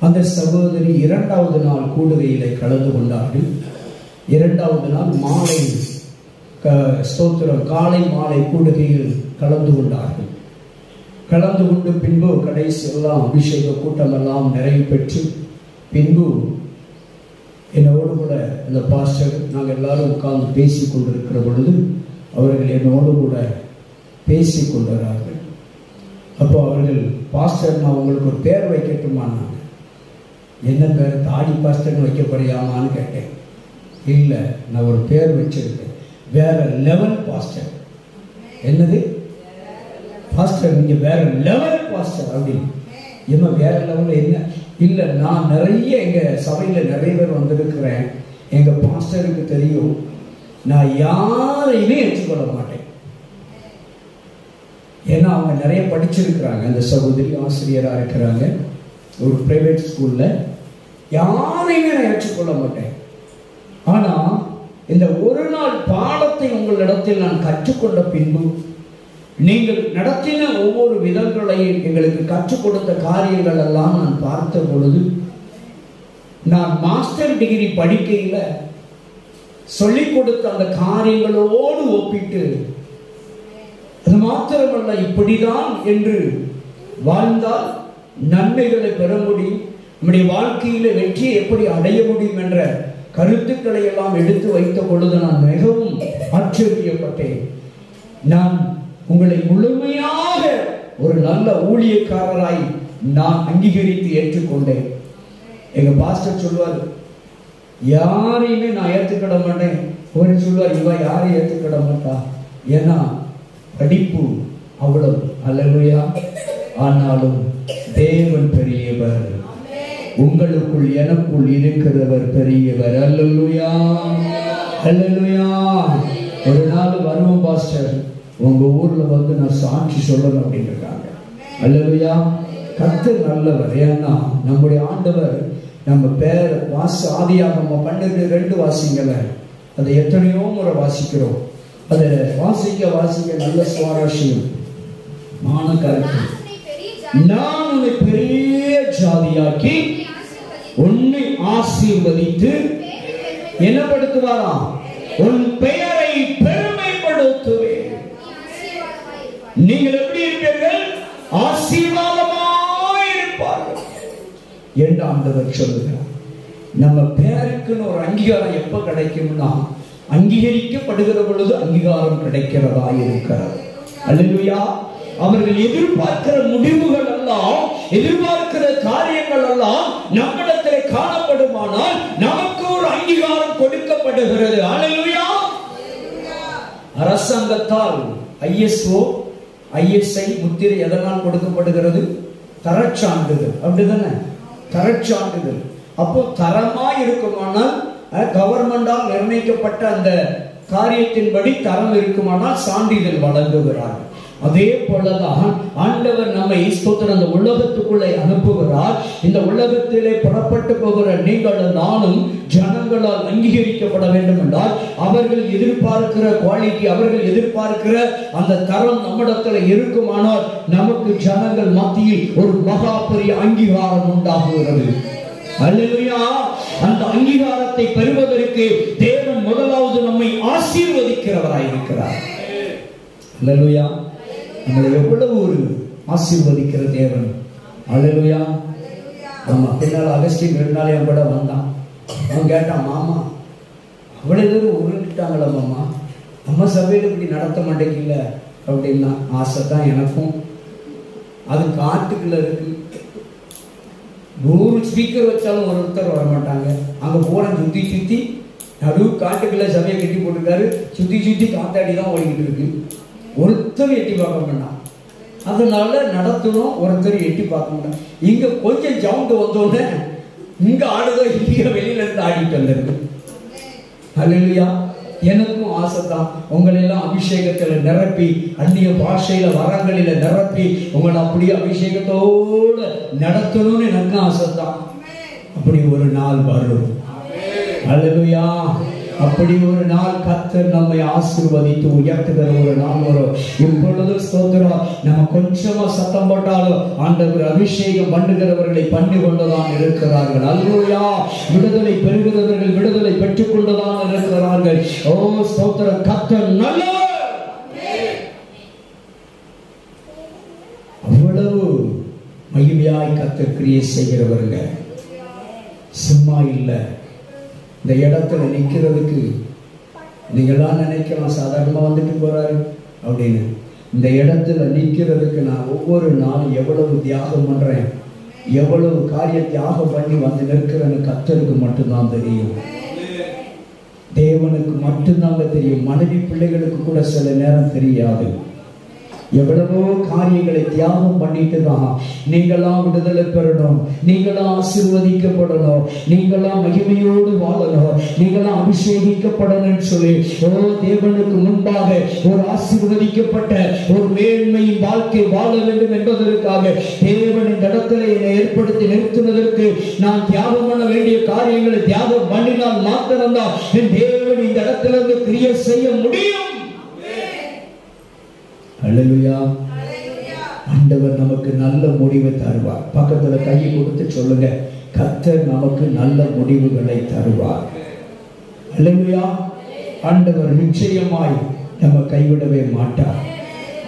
அந்த சகோதரி 2வது நாள் கூடுகையிலே கலந்து கொண்டார்கள். 2வது நாள் மாலை ஸ்தோத்திரம் காலை மாலை கூடுகையில் கலந்து கொண்டார்கள். கலந்து கொண்டு பின்பு கடைசி எல்லாம் அபிஷேக கூட்டம் எல்லாம் நிறைவு பெற்று பின்பு என்னோடு கூட இந்த பாஸ்டர் நாங்கள் எல்லாரும் உட்கார்ந்து பேசி கொண்டிருக்கிற பொழுது அவர்கள் என்னோடு கூட பேசி கொண்டார்கள். அப்போ அவர்கள், பாஸ்டர் நான் உங்களுக்கு ஒரு பேர் வைக்கட்டுமான்னாங்க. என்ன பேர்? தாடி பாஸ்டர்னு வைக்க போறியாமான்னு கேட்டேன். இல்லை, நான் ஒரு பேர் வச்சிருக்கேன், வேற லெவல் பாஸ்டர். என்னது பாஸ்டர்? நீங்க வேற லெவல் பாஸ்டர் அப்படின்னு. என்ன வேற லெவல்? என்ன? இல்லை, நான் நிறைய எங்க சபையில நிறைய பேர் வந்திருக்கிறேன். எங்க பாஸ்டருக்கு தெரியும், நான் யாரையுமே ஏற்றுக்கொள்ள மாட்டேன். ஏன்னா அவங்க நிறைய படிச்சிருக்கிறாங்க. அந்த சகோதரி ஆசிரியரா இருக்கிறாங்க ஒரு பிரைவேட் ஸ்கூல்ல. யாரையுமே நான் ஏற்றுக்கொள்ள மாட்டேன். ஆனா இந்த ஒரு நாள் பாடத்தை உங்களிடத்தில் நான் கற்றுக்கொண்ட பின்பு நீங்கள் நடத்தின ஒவ்வொரு விதங்களையும் எங்களுக்கு கற்றுக் கொடுத்த காரியங்கள் எல்லாம் நான் பார்த்த பொழுது, நான் மாஸ்டர் டிகிரி படிக்கையில சொல்லிக் கொடுத்த அந்த காரியங்களோடு ஒப்பிட்டு, அது மாத்திரமல்ல, இப்படிதான் என்று வாழ்ந்தால் நன்மைகளை பெற முடியும், நம்முடைய வாழ்க்கையில வெற்றியை எப்படி அடைய முடியும் என்ற கருத்துக்களை எல்லாம் எடுத்து வைத்த பொழுது நான் மிகவும் ஆச்சரியப்பட்டேன். நான் உங்களை முழுமையாக ஒரு நல்ல ஊழியக்காரராய் நான் அங்கீகரித்து ஏற்றுக்கொண்டேன். எங்க பாஸ்டர் சொல்வார், யாரையுமே நான் ஏற்றுக்கிட மாட்டேன். ஒரு சொல்வார், இவ யாரையும் ஏற்றுக்கிட மாட்டா, ஏன்னா படிப்பு அவ்வளவு. அல்லேலூயா. ஆனாலும் தேவன் பெரியவர், உங்களுக்குள் எனக்குள் இருக்கிறவர் பெரியவர். அல்லேலூயா. அல்லேலூயா. ஒரு நாள் வருவோம் பாஸ்டர், உங்க ஊர்ல வந்து நான் சாட்சி சொல்லணும் அப்படின்னு இருக்காங்க. அல்லேலூயா. கர்த்தர் நல்லவர். ஏன்னா நம்முடைய ஆண்டவர் நம்ம பேர் ஆதியாகமம் 12:2 வாசிங்கல, அதை எத்தனையோ முறை வாசிக்கிறோம். அதை வாசிக்க நல்ல சுவாரஸ்யம் மான கருத்து. நான் உன்னை பெரிய ஜாதியாக்கி உன்னை ஆசீர்வதித்து என்னப்படுத்துவாராம்? உன் பெயரை பெருமைப்படுத்துவேன். நீங்கள் எப்படி இருப்பீர்கள்? ஆசீர்வாதமாய் இருப்பார்கள் என்று ஆண்டவர் சொல்லுகிறார். நம்ம பேருக்குன்னு ஒரு அங்கீகாரம் எப்ப கிடைக்கும்னா, அங்கீகரிக்கப்படுகிற பொழுது அங்கீகாரம் கிடைக்கிறதா இருக்கிறது. அல்லேலூயா. அவர்கள் எதிர்பார்க்கிற முடிவுகள் எல்லாம், எதிர்பார்க்கிற காரியங்கள் எல்லாம் நம்மிடத்தில் காணப்படுமானால் நமக்கு ஒரு அங்கீகாரம் கொடுக்கப்படுகிறது. அல்லேலூயா. அரசாங்கத்தால் ISO ISI முத்திரை எதனால் கொடுக்கப்படுகிறது? தரச்சான்றிதழ். அப்படிதானே? தரச்சான்றிதழ். அப்போ தரமாய் இருக்குமானால் கவர்மெண்டால் நிர்ணயிக்கப்பட்ட அந்த காரியத்தின்படி தரம் இருக்குமானால் சான்றிதழ் வழங்குகிறார்கள். அதே போலதான் ஆண்டவர் நம்மை ஸ்தோத்திரம் அந்த உலகத்துக்குள்ளே அனுப்புகிறார். இந்த உலகத்திலே புறப்பட்டு போகிற நீங்களும் நானும் ஜனங்களால் அங்கீகரிக்கப்பட வேண்டும் என்றால் அவர்கள் எதிர்பார்க்கிற குவாலிட்டி, அவர்கள் எதிர்பார்க்கிற அந்த தரம் நம்மிடத்தில் இருக்குமானால் நமக்கு ஜனங்கள் மத்தியில் ஒரு மகா பெரிய அங்கீகாரம் உண்டாகுகிறது. அல்லேலூயா. அந்த அங்கீகாரத்தை பெறுவதற்கு தேவன் முதலாவது நம்மை ஆசீர்வதிக்கிறவராய் இருக்கிறார். அல்லேலூயா. நம்மளை எவ்வளவு ஒரு ஆசீர்வதிக்கிற தேவன். அல்லேலூயா. ஆமா, பின்னால் அகஸ்டின் 2 நாள் என் கூட வந்தான். அவன் கேட்டான், மாமா அவ்வளவு தூரம் உருட்டாங்களா மாமா, நம்ம சபையில இப்படி நடத்த மாட்டேங்கல அப்படின்னா. ஆசை தான் எனக்கும். அது காட்டுக்குள்ள இருக்கு. 100 ஸ்பீக்கர் வச்சாலும் ஒருத்தர் வரமாட்டாங்க. அங்க போற சுத்தி சுத்தி நடு காட்டுக்குள்ள சபையை கட்டி போட்டுருக்காரு. சுத்தி சுத்தி காத்தாடி தான் ஓடிக்கிட்டு இருக்கு. ஒருத்தர் எட்டி பார்க்க மாட்டான். அதனால நடத்தணும், ஒருத்தர் எட்டி பார்க்க மாட்டான். இங்க கொஞ்சம் சவுண்ட் வந்தோடனே இங்க ஆடுதோ இங்க வெளியில இருந்து ஆடிட்டு வந்திருக்கு. அல்லேலூயா. எனக்கும் ஆசை தான் உங்களை எல்லாம் அபிஷேகத்துல நிரப்பி, அந்நிய பாஷையில வரங்களில நிரப்பி உங்களை அப்படியே அபிஷேகத்தோடு நடத்தணும்னு எனக்கும் ஆசை தான். அப்படி ஒரு நாள் வரும். அல்லேலூயா. அப்படி ஒரு நாள் கர்த்தர் நம்மை ஆசீர்வதித்து உயர்த்துகிற ஒரு நாள் வரும். இப்பொழுது ஸ்தோத்திரம், நம்ம கொஞ்சமா சத்தம் போட்டாலும் ஆண்டவர் அபிஷேகம் பண்ணுகிறவர்களை பண்ணி கொண்டுதான் இருக்கிறார்கள். அல்லேலூயா. விடுதலை பெறுகிறவர்கள் விடுதலை பெற்றுக் கொண்டுதான் இருக்கிறார்கள். ஓ ஸ்தோத்திரம், கர்த்தர் நல்லவர். அவ்வளவு மகிமையாய் கர்த்தர் கிரியை செய்கிறவர்கள். சும்மா இல்லை. இந்த இடத்துல நிக்கிறதுக்கு நீங்களாம் நினைக்கலாம் சாதாரணமா வந்துட்டு போறாரு அப்படின்னு. இந்த இடத்துல நிக்கிறதுக்கு நான் ஒவ்வொரு நாளும் எவ்வளவு தியாகம் பண்றேன், எவ்வளவு காரிய தியாகம் பண்ணி வந்து நிற்கிறேன்னு கர்த்தருக்கு மட்டும்தான் தெரியும். தேவனுக்கு மட்டும்தாங்க தெரியும். மனைவி பிள்ளைகளுக்கு கூட சில நேரம் தெரியாது. எவ்வளவோ காரியங்களை தியாகம் பண்ணிட்டு தான் நீங்களாம் விடுதலை பெறணும், நீங்களாம் ஆசீர்வதிக்கப்படணும், நீங்களாம் மகிமையோடு வாழணும், நீங்களாம் அபிஷேகிக்கப்படணும்னு சொல்லி தேவனுக்கு முன்பாக ஒரு ஆசீர்வதிக்கப்பட்ட ஒரு மேன்மையின் வாழ்க்கை வாழ வேண்டும் என்பதற்காக தேவன் இந்த இடத்துல என்னை ஏற்படுத்தி நிறுத்தினதற்கு நான் தியாகம் பண்ண வேண்டிய காரியங்களை தியாகம் பண்ணினால் மாத்திரம்தான் என் தேவன் இந்த இடத்துல இருந்து கிரியை செய்ய முடியும். அல்லேலூயா. ஆண்டவர் நமக்கு நல்ல முடிவை தருவார். பக்கத்துல கையை கொடுத்து சொல்லுங்க, கர்த்தர் நமக்கு நல்ல முடிவுகளை தருவார். அல்லேலூயா. ஆண்டவர் நிச்சயமாய் நம்ம கைவிடவே மாட்டார்.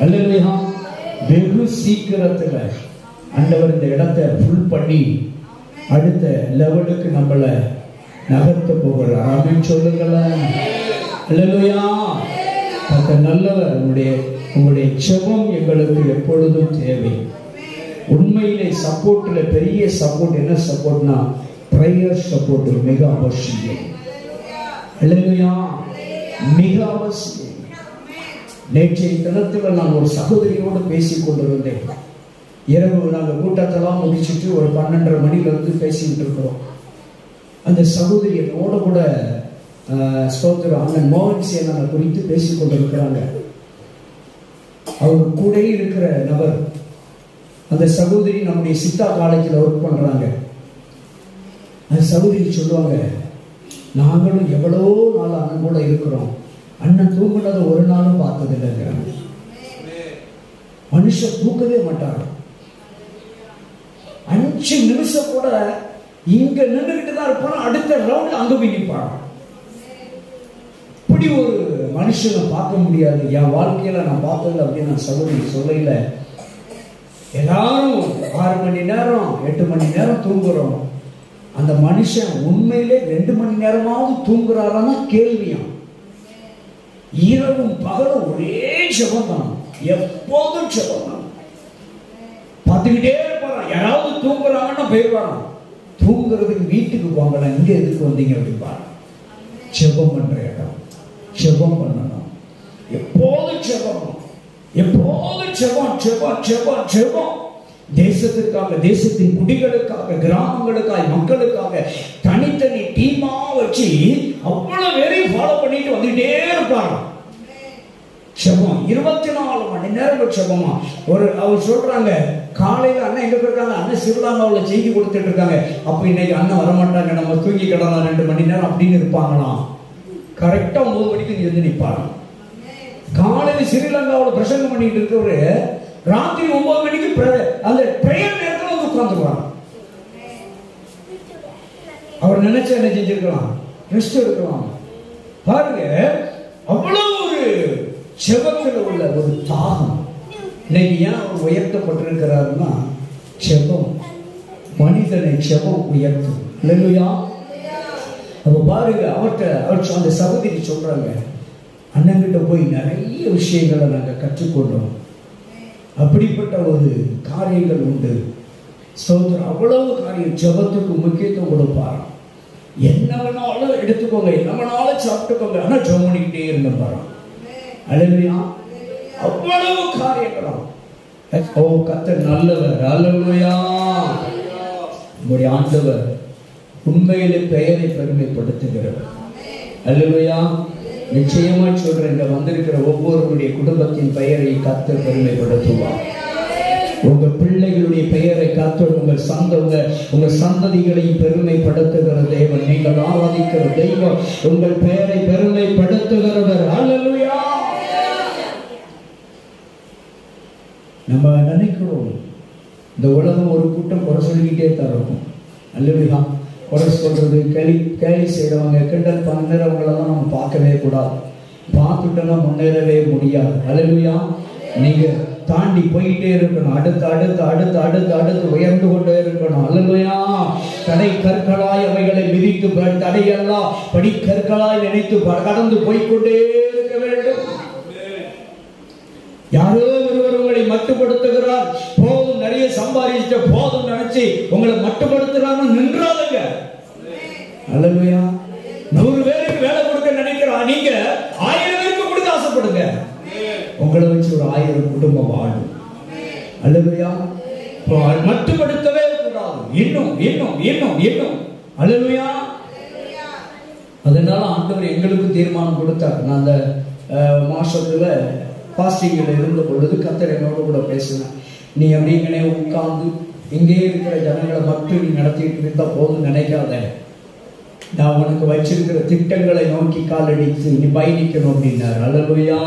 அல்லேலூயா. வெகு சீக்கிரத்துல ஆண்டவர் இந்த இடத்தை ஃபுல் பண்ணி அடுத்த லெவலுக்கு நம்மள நகர்த்த போகிறார். ஆமென் சொல்லுங்களேன். அல்லேலூயா. கர்த்தர் நல்லவர். உங்களுடைய ஜெபம் எங்களுக்கு எப்பொழுதும் தேவை. உண்மையிலே சப்போர்ட்ல பெரிய சப்போர்ட் என்ன சப்போர்ட்னா பிரேயர் சப்போர்ட் மிக அவசியம். அல்லேலூயா. மிக அவசியம். நேற்றைய தினத்தில் நான் ஒரு சகோதரியோடு பேசிக் கொண்டிருந்தேன். இரவு நாங்கள் கூட்டத்தெல்லாம் முடிச்சுட்டு ஒரு 12:30 மணில இருந்து பேசிக்கிட்டு இருக்கிறோம். அந்த சகோதரி என்னோட கூட ஸ்தோத்திர அண்ணன் மோகன் சேனனை குறித்து பேசிக் கொண்டிருக்கிறாங்க. அவர் கூட இருக்கிற நபர், அந்த சகோதரி நம்முடைய சித்தா காலேஜில் ஒர்க் பண்றாங்க. அந்த சகோதரி சொல்லுவாங்க, நாங்களும் எவ்வளவோ நாள் அண்ணன் கூட இருக்கிறோம், அண்ணன் தூங்குனதை ஒரு நாளும் பார்த்தது இல்லைங்கிறாங்க. மனுஷன் தூக்கவே மாட்டாங்க. 5 நிமிஷம் கூட இங்க நின்றுகிட்டு தான் இருப்பாங்க, அடுத்த ரவுண்ட் அங்க போய் நிற்பாங்க. இப்படி ஒரு மனுஷனை பார்க்க முடியாது. என் வாழ்க்கையில நான் பார்த்தது அப்படின்னு நான் சகோதரி சொல்ல. எல்லாரும் 6 மணி நேரம் 8 மணி நேரம் தூங்குறோம். அந்த மனுஷன் உண்மையிலே 2 மணி நேரமாவது தூங்குறாரான்னா கேள்வியாம். இரவும் பகலும் ஒரே ஜெபம் தான், எப்போதும் ஜெபம் தான். பார்த்துக்கிட்டே இருப்பாராம். யாராவது தூங்குறாங்கன்னா போயிடுவாராம். தூங்குறதுக்கு வீட்டுக்கு போங்களா, இங்க எதுக்கு வந்தீங்க அப்படின்பாரு. ஜெபம் பண்ற இடம், ஜெபம் பண்ணணும். எப்போது ஜெபம், எப்போது ஜெபம் ஜெபம் ஜெபம் ஜெபம். தேசத்திற்காக, தேசத்தின் குடிகளுக்காக, கிராமங்களுக்காக, மக்களுக்காக தனித்தனி டீமா வச்சு அவ்வளவு பேரையும் ஃபாலோ பண்ணிட்டு வந்துட்டே இருப்பாங்க. ஜெபம் 24 மணி நேரம் ஜெபமா. அவர் சொல்றாங்க, காலையில அண்ணன் எங்க இருக்காங்க, அண்ணன் சிறுலாங்காவில் செய்தி கொடுத்துட்டு இருக்காங்க. அப்ப இன்னைக்கு அண்ணன் வரமாட்டாங்க, நம்ம தூங்கி கிடலாம் 2 மணி நேரம் அப்படின்னு இருப்பாங்களாம். கரெக்டா 9 மணிக்கு இருந்து நிற்பாங்க. காலையில ஸ்ரீலங்காவில் பிரசங்கம் பண்ணிட்டு இருக்கவரு ராத்திரி 9 மணிக்கு அந்த பிரேயர் நேரத்தில் வந்து உட்கார்ந்துருவாங்க. அவர் நினைச்சா என்ன செஞ்சிருக்கலாம், ரெஸ்ட் எடுக்கலாம். பாருங்க, அவ்வளவு ஒரு ஜெபத்தில் உள்ள ஒரு தாகம். இன்னைக்கு ஏன் அவர் உயர்த்தப்பட்டிருக்கிறாருன்னா, ஜெபம் மனிதனை ஜெபம் உயர்த்தும். இல்லையா? அப்ப பாருங்க, அவர்கிட்ட அந்த சகோதரி சொல்றாங்க, அண்ணன்கிட்ட போய் நிறைய விஷயங்களை நாங்கள் கற்றுக்கொண்டோம். அப்படிப்பட்ட ஒரு காரியங்கள் உண்டு. ஸ்தோத்திரம். அவ்வளவு காரியம் ஜெபத்துக்கு முக்கியத்துவம் கொடுப்பார். என்ன வேணாலும் எடுத்துக்கோங்க, என்ன வேணாலும் சாப்பிட்டுக்கோங்க, ஆனா ஜெபம் பண்ணிக்கிட்டே இருங்க பாரு. அல்லேலூயா. அவ்வளவு காரியங்களும். ஓ, கர்த்தர் நல்லவர். அல்லேலூயா. உங்களுடைய ஆண்டவர் உண்மையிலே பெயரை பெருமைப்படுத்துகிறவர். அல்லேலூயா. நிச்சயமா சொல்றேன், இங்க வந்திருக்கிற ஒவ்வொருவருடைய குடும்பத்தின் பெயரை கர்த்தர் பெருமைப்படுத்துவார். உங்க பிள்ளைகளுடைய பெயரை கர்த்தர் உங்கள் சந்ததிகளையும் பெருமைப்படுத்துகிற தேவன். நீங்கள் ஆராதிக்கிற தெய்வம் உங்கள் பெயரை பெருமைப்படுத்துகிறவர். அல்லேலூயா. நம்ம நினைக்கிறோம் இந்த உலகம் ஒரு கூட்டம் குறை சொல்லிக்கிட்டே தான் இருக்கும். அல்லேலூயா. குறை சொல்றது, கேலி செய்யறவங்க, கிண்டல் பண்ணுறவங்களெல்லாம் நம்ம பார்க்கவே கூடாது. பார்த்துட்டோம்னா முன்னேறவே முடியாது. அல்லேலூயா. நீங்க தாண்டி போயிட்டே இருக்கணும். அடுத்து அடுத்து அடுத்து அடுத்து அடுத்து உயர்ந்து கொண்டே இருக்கணும். அல்லேலூயா. தடை கற்களாய் அவைகளை மிதித்து, தடையெல்லாம் படி கற்களாய் நினைத்து கடந்து போய்கொண்டே இருக்க வேண்டும். யாரோ ஒருவர் உங்களை மட்டுப்படுத்துகிறார், போதும் நிறைய சம்பாதிச்ச போதும் நினைச்சு உங்களை மட்டுப்படுத்துறான்னு நின்றாதுங்க. அல்லேலூயா. 100 பேருக்கு வேலை கொடுக்க நினைக்கிறோம், நீங்க 1000 பேருக்கு கொடுக்க ஆசைப்படுங்க. உங்களை வச்சு ஒரு 1000 குடும்பம் வாழும். அல்லேலூயா. மட்டுப்படுத்தவே கூடாது. இன்னும் இன்னும் இன்னும் இன்னும். அல்லேலூயா. அதனால ஆண்டவர் எங்களுக்கு தீர்மானம் கொடுத்தார். நான் அந்த மாசத்துல பாஸ்டிங்கில் இருந்த பொழுது கர்த்தர் என்னோட கூட பேசினேன். நீ அப்படிங்கனே உட்கார்ந்து இங்கே இருக்கிற ஜனங்களை மட்டும் நீ நடத்திட்டு இருந்தா போதும் நினைக்காத. நான் உனக்கு வச்சிருக்கிற திட்டங்களை நோக்கி காலடித்து நீ பயணிக்கணும் அப்படின்னார். அல்லேலூயா.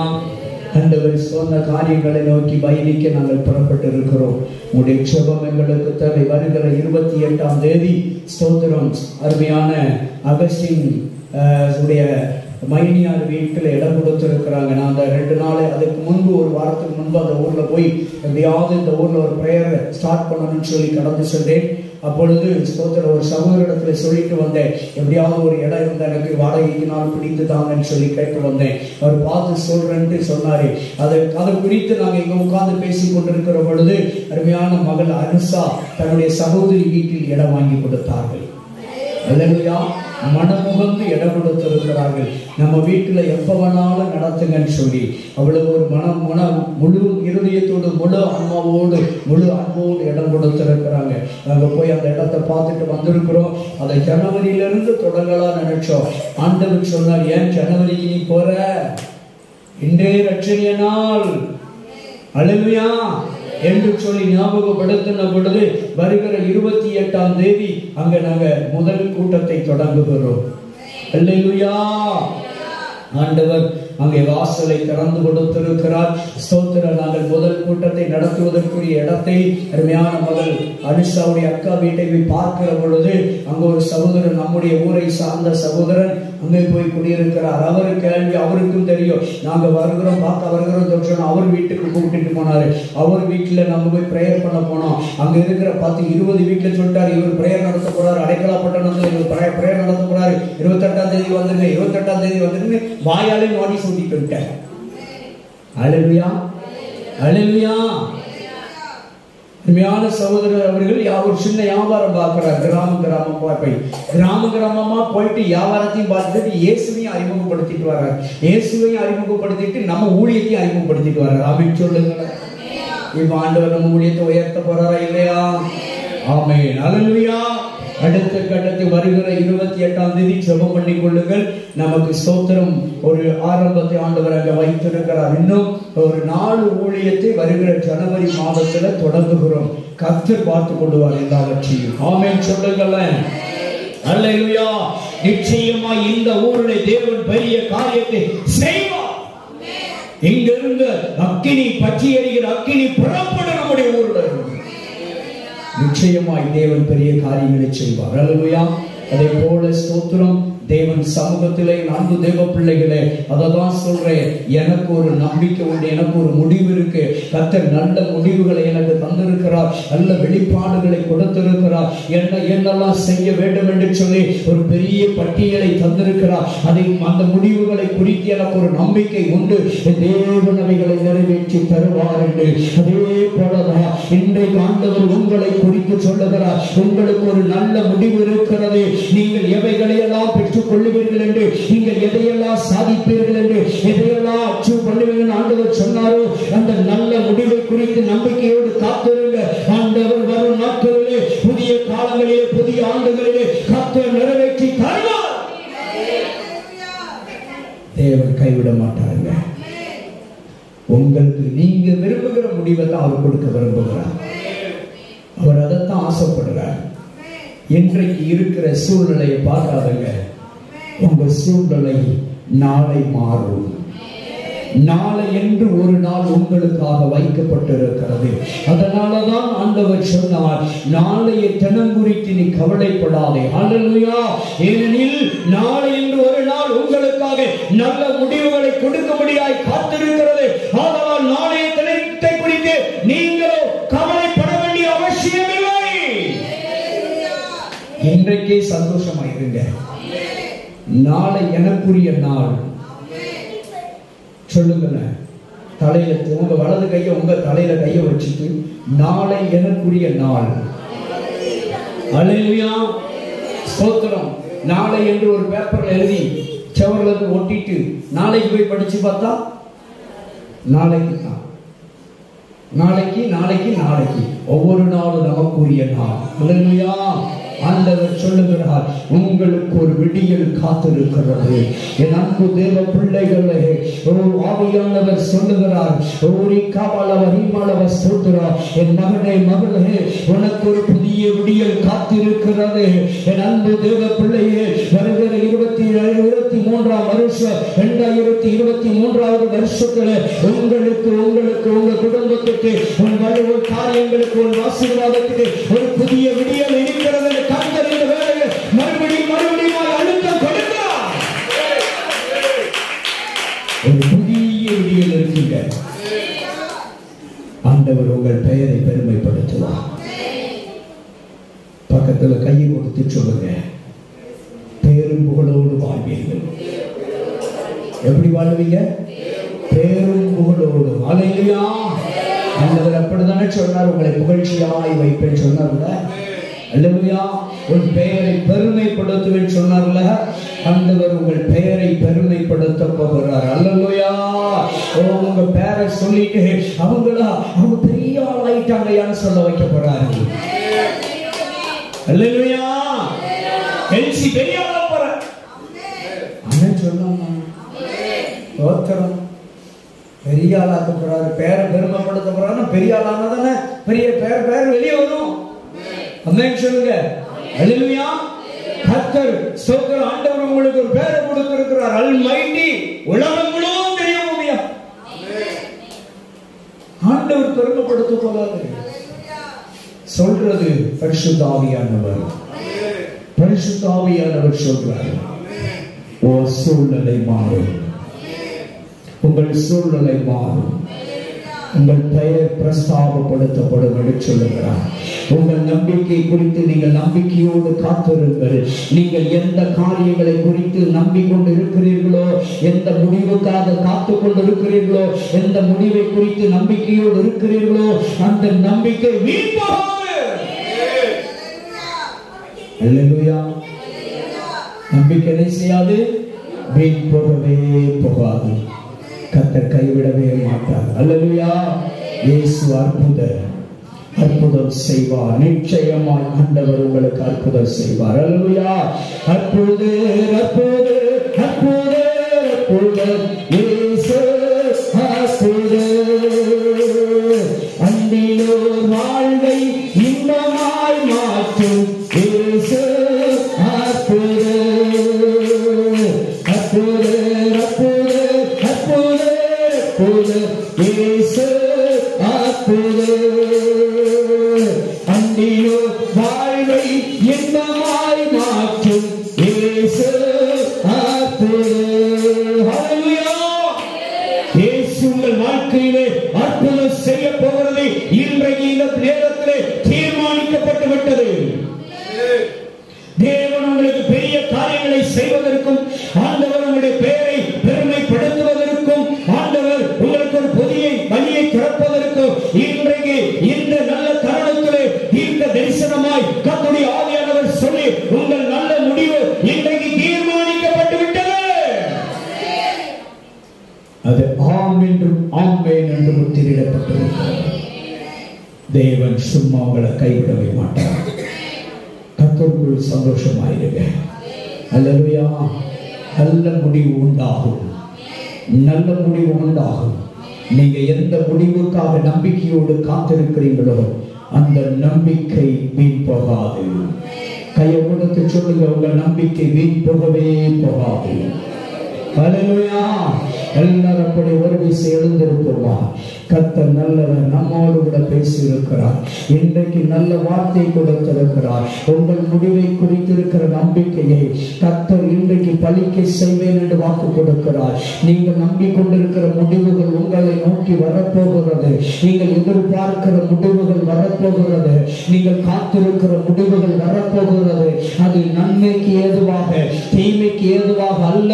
ஆண்டவர் சொன்ன காரியங்களை நோக்கி பயணிக்க நாங்கள் புறப்பட்டு இருக்கிறோம். உங்களுடைய ஜெபம் எங்களுக்கு தேவை. வருகிற 28ஆம் தேதி ஸ்தோத்திரம், அருமையான அகஸ்டின் உடைய மைனியார் வீட்டில் இடம் கொடுத்திருக்கிறாங்க. நான் அந்த 2 நாள் அதுக்கு முன்பு, ஒரு வாரத்துக்கு முன்பு அந்த ஊர்ல போய் எப்படியாவது இந்த ஊர்ல ஒரு பிரேயர் ஸ்டார்ட் பண்ணணும்னு சொல்லி கடந்து சென்றேன். அப்பொழுது ஸ்தோத்திரம், ஒரு சகோதரிடத்துல சொல்லிட்டு வந்தேன், எப்படியாவது ஒரு இடம் இருந்தா எனக்கு வாடகைக்கு நான் பிடித்து தாங்கன்னு சொல்லி கேட்டு வந்தேன். அவர் பார்த்து சொல்றேன்ட்டு சொன்னாரு. அதை குறித்து நாங்கள் இங்க உட்கார்ந்து பேசி கொண்டிருக்கிற பொழுது அருமையான மகள் அனுசா தன்னுடைய சகோதரி வீட்டில் இடம் வாங்கி கொடுத்தார்கள். அல்லேலூயா. மனமுகந்து இடம் கொடுத்திருக்கிறார்கள். நம்ம வீட்டுல எப்ப வேணாலும் நடத்துங்கன்னு சொல்லி அவ்வளவு ஒரு முழு இருதயத்தோடு, முழு அம்மாவோடு, முழு அன்போடு இடம் கொடுத்திருக்கிறாங்க. நாங்க போய் அந்த இடத்தை பார்த்துட்டு வந்திருக்கிறோம். அதை ஜனவரியிலிருந்து தொடங்கலாம் நினைச்சோம். ஆண்டவர் சொன்னார், ஏன் ஜனவரிக்கு நீ போற? இன்றே ரட்சணிய நாள். அல்லேலூயா என்று சொல்லி ஞாபகப்படுத்தின பொழுது வருகிற 28ஆம் தேதி அங்க நாங்க முதல் கூட்டத்தை தொடங்குகிறோம். அல்லேலூயா. ஆண்டவர் அங்கே வாசலை திறந்து கொடுத்திருக்கிறார். ஸ்தோத்திரம். நாங்கள் முதல் கூட்டத்தை நடத்துவதற்குரிய இடத்தை அருமையான மகள் அனுஷாவுடைய அக்கா வீட்டை போய் பார்க்கிற பொழுது அங்க ஒரு சகோதரன், நம்முடைய ஊரை சார்ந்த சகோதரன் அங்கே போய் குடியிருக்கிறார். அவரு கேள்வி, அவருக்கும் தெரியும் நாங்க வருகிறோம், பார்க்க வருகிறோம். அவர் வீட்டுக்கு கூப்பிட்டு போனாரு. அவர் வீட்டுல நம்ம போய் பிரேயர் பண்ண போனோம். அங்க இருக்கிற 10-20 வீட்டுல சொல்லிட்டாரு, இவர் பிரேயர் நடத்த போறாரு. அடைக்கலாப்பட்டணத்துல இவர் பிரேயர் நடத்த போறாரு. 28ஆம் தேதி வந்துருங்க, 28ஆம் தேதி வந்துருங்க. வாயாலே நோடி சொல்லிட்டு விட்டார். அல்லேலூயா. அல்லேலூயா. உண்மையான சகோதரர் அவர்கள் ஒரு சின்ன வியாபாரம் பார்க்கிறார். கிராமமா போயிட்டு வியாபாரத்தையும் பார்த்துட்டு இயேசுவையும் அறிமுகப்படுத்திட்டு வர்றார். இயேசுவையும் அறிமுகப்படுத்திட்டு நம்ம ஊழியத்தையும் அறிமுகப்படுத்திட்டு வர்றார். அப்படின்னு சொல்லுங்க. இப்ப ஆண்டவர் நம்ம ஊழியத்தை உயர்த்த போறாரா இல்லையா? ஆமென். அல்லேலூயா. அடுத்த கட்டத்தில் வருகிற 28ஆம் தேதி ஜெபம் பண்ணி கொள்ளுங்கள். நமக்கு ஸ்தோத்திரம். ஒரு ஆரம்பத்தை ஆண்டவர் அங்க வைத்திருக்கிறார். இன்னும் ஒரு 4 ஊழியத்தை வருகிற ஜனவரி மாதத்துல தொடங்குகிறோம். கர்த்தர் பார்த்து கொள்வார் எல்லாவற்றையும். ஆமென் சொல்லுங்கள். அல்லேலூயா. நிச்சயமா இந்த ஊரிலே தேவன் பெரிய காரியத்தை செய்வார். இங்கிருந்து அக்கினி பற்றி எரிகிற அக்கினி புறப்பட நம்முடைய ஊரில் நிச்சயமாய் தேவன் பெரிய காரியங்களை செய்வார். அல்லேலூயா. அதே போல ஸ்தோத்திரம். தேவன் சமூகத்திலே அன்பு தேவ பிள்ளைகளே, அததான் சொல்றேன். எனக்கு ஒரு நம்பிக்கை உண்டு, எனக்கு ஒரு முடிவு இருக்கு. கர்த்தர் நல்ல முடிவுகளை எனக்கு தந்திருக்கிறார், நல்ல வெளிப்பாடுகளை கொடுத்திருக்கிறார். என்னெல்லாம் செய்ய வேண்டும் என்று சொல்லி ஒரு பெரிய பட்டியலை தந்திருக்கிறார். அதை அந்த முடிவுகளை குறித்து எனக்கு ஒரு நம்பிக்கை உண்டு. தேவன் அவைகளை நிறைவேற்றி தருவார் என்று. அதே போலதான் இன்றைக்கு ஆண்டவர் உங்களை குறித்து சொல்லுகிறார். உங்களுக்கு ஒரு நல்ல முடிவு இருக்கிறது. நீங்கள் எவைகளை எல்லாம் பெற்றுக் கொள்ளுவீர்கள் என்று, நீங்கள் எதையெல்லாம் சாதிப்பீர்கள் என்று, எதையெல்லாம் அச்சீவ் பண்ணுவீர்கள் ஆண்டவர் சொன்னாரோ அந்த நல்ல முடிவை குறித்து நம்பிக்கையோடு காத்திருங்க. ஆண்டவர் வரும் நாட்களிலே, புதிய காலங்களிலே, புதிய ஆண்டுகளிலே கர்த்தர் நிறைவேற்றி தருவார். தேவன் கைவிட மாட்டாருங்க. உங்களுக்கு நீங்க விரும்புகிற முடிவை தான் அவர் கொடுக்க விரும்புகிறார். அவர் அதைத்தான் ஆசைப்படுறார். இன்றைக்கு இருக்கிற சூழ்நிலையை பார்க்காதங்க. உங்க சூழ்நிலை நாளை மாறும். நாளை என்று ஒரு நாள் உங்களுக்காக வைக்கப்பட்டிருக்கிறது. அதனாலதான் ஆண்டவர் சொன்னார், நாளைய தினம் குறித்து நீ கவலைப்படாதே. அல்லேலூயா. ஏனெனில் நாளை என்று ஒரு நாள் உங்களுக்காக நல்ல முடிவுகளை கொடுக்கும்படியாய் காத்திருக்கிறது. ஆதலால் நாளைய தினத்தை குறித்து நீங்களோ கவலைப்பட வேண்டிய அவசியமில்லை. இன்றைக்கே சந்தோஷமாயிருங்க. நாளை எனக்குரிய நாள். சொல்லுங்க. தலையில உங்க வலது கையை உங்க தலையில கையை வச்சுட்டு, நாளை எனக்குரிய நாள். அல்லேலூயா. ஸ்தோத்திரம். நாளை என்று ஒரு பேப்பர்ல எழுதி செவர்ல ஒட்டிட்டு நாளைக்கு போய் படிச்சு பார்த்தா நாளைக்கு தான். நாளைக்கு நாளைக்கு நாளைக்கு ஒவ்வொரு நாளும் நமக்குரிய நாள். அல்லேலூயா. ஆண்டவர் சொல்லுகிறார், உங்களுக்கு ஒரு விடியல் காத்திருக்கிறது. என் அன்பு தேவ பிள்ளைகளே, ஆவியானவர் சொல்லுகிறார், என் மகனே மகளே, உனக்கு ஒரு புதிய விடியல் காத்திருக்கிறது. என் அன்பு தேவ பிள்ளையே, வருகிற 2023ஆம் வருஷம் 2023ஆவது வருஷத்துல உங்களுக்கு உங்க குடும்பத்துக்கு உங்கள் காரியங்களுக்கு ஒரு ஆசீர்வாதத்துக்கு ஒரு புதிய விடியல் இருக்கிறது. கர்த்தர் இந்த வேளையில் மறுபடியும் அழுத்தம் கொடுக்கிறார். ஒரு புதிய விடியல் இருக்குங்க. ஆண்டவர் உங்கள் பெயரை பெருமைப்படுத்துவார். பக்கத்துல கையை கொடுத்து சொல்லுங்க, பேரும் புகழோடு வாழ்வீர்கள். எப்படி வாழ்வீங்க? பேரும் புகழோடு. அல்லேலூயா. ஆண்டவர் அப்படித்தானே சொன்னார், உங்களை புகழ்ச்சியாய் வைப்பேன் சொன்னார்ல. அல்லேலூயா. உன் பெயரை பெருமைப்படுத்துவேன் சொன்னார்ல. ஆண்டவர் உங்கள் பெயரை பெருமைப்படுத்த போகிறார். அல்லேலூயா. உங்க பேரை சொல்லிட்டு அவங்க பெரிய ஆளாயிட்டாங்கன்னு சொல்ல வைக்க போறாரு. அல்லேலூயா. எல்சி பெரிய ஆளா போற அண்ணன் சொன்னாங்க. தோத்திரம். பெரிய ஆளாக்க போறாரு, பேரை பெருமைப்படுத்த போறாரு. பெரிய ஆளானா தானே பெரிய பேர் வெளியே வரும். அமேன் சொல்லுங்க. அல்லேலூயா. கர்த்தர் ஸ்தோத்திரம். ஆண்டவர் உங்களுக்கு ஒரு பேரை கொடுத்திருக்கிறார். அல்மைட்டி. உலகம் முழுவதும் தெரிய முடியும். ஆண்டவர் பெருமைப்படுத்த போறாரு. சொல்றது பரிசுத்த ஆவியானவர். பரிசுத்த ஆவியானவர் சொல்றாரு, ஓ சூழ்நிலை மாறும், உங்கள் சூழ்நிலை மாறும். உங்கள் பெயர் பிரஸ்தாபப்படுத்தப்படும் என்று சொல்லுகிறார். உங்கள் நம்பிக்கை குறித்து நீங்கள் நம்பிக்கையோடு காத்திருங்கள். நீங்கள் எந்த காரியங்களை குறித்து நம்பிக்கொண்டு இருக்கிறீர்களோ, எந்த முடிவுக்காக காத்துக் கொண்டு இருக்கிறீர்களோ, எந்த முடிவை குறித்து நம்பிக்கையோடு இருக்கிறீர்களோ, அந்த நம்பிக்கை வீண் போகாது. அல்லேலூயா. நம்பிக்கை என்ன செய்யாது? வீண் போகவே போகாது. கர்த்தர் கைவிடவே மாட்டார். அல்லேலூயா. இயேசு அற்புதம் செய்வார். நிச்சயமாய் ஆண்டவர் உங்களுக்கு அற்புதம் செய்வார். அல்லேலூயா. அற்புதம் இயேசு அன்பிலோர் வாழ்வை இன்பமாய் மாற்றும் இயேசு அன்பிலோ வாழ்வை இன்பமாய் மாற்றும் இயேசு உங்கள் வாழ்க்கையிலே அற்புதம் செய்ய போகிறது. இன்றைக்கு இந்த நேரத்திலே தீர்மானிக்கப்பட்டு விட்டது. தேவன் உங்களுக்கு பெரிய காரியங்களை செய்வதற்கும், ஆண்டவர் உங்களுடைய பெயரை பெருமைப்படுத்துவதற்கும், ஆண்டவர் உங்களுக்கு ஒரு புதிய வழியை திறப்பதற்கும் இன்றைக்கு இந்த நல்ல தருணத்திலே தீர்க்க தரிசனமாய் கர்த்தருடைய ஆவியானவர் சொல்லி உங்கள் நல்ல முடிவு இன்றைக்கு தீர்மானிக்கப்பட்டு விட்டது. அது ஆம் என்றும் ஆமென் என்றும் முத்திரையிடப்பட்டிருக்கிறது. தேவன் சும்மா உங்களை கைவிடவே மாட்டார். கர்த்தருக்குள் சந்தோஷமாயிருங்க. அல்லேலூயா. நல்ல முடிவு உண்டாகும். நல்ல முடிவு உண்டாகும். நீங்க எந்த முடிவுக்காக நம்பிக்கையோடு காத்திருக்கிறீங்களோ அந்த நம்பிக்கை வீண் போகாது. கையை கொடுத்து சொல்லுங்க, உங்கள் நம்பிக்கை வீண் போகவே போகாது. அல்லேலூயா. எல்லாரும் அப்படி ஒரு விசை எழுந்திருப்போமா? கர்த்தர் நல்லவர், நம்மோடு கூட பேசி இருக்கிறார். இன்றைக்கு நல்ல வார்த்தை கொடுத்திருக்கிறார். உங்கள் முடிவை குறித்திருக்கிற நம்பிக்கையை கர்த்தர் இன்றைக்கு பலிக்க செய்வேன் என்று வாக்கு கொடுக்கிறார். நீங்கள் நம்பிக்கொண்டிருக்கிற முடிவுகள் உங்களை நோக்கி வரப்போகிறது. நீங்கள் எதிர்பார்க்கிற முடிவுகள் வரப்போகிறது. நீங்கள் காத்திருக்கிற முடிவுகள் வரப்போகிறது. அது நன்மைக்கு ஏதுவாக, தீமைக்கு ஏதுவாக அல்ல,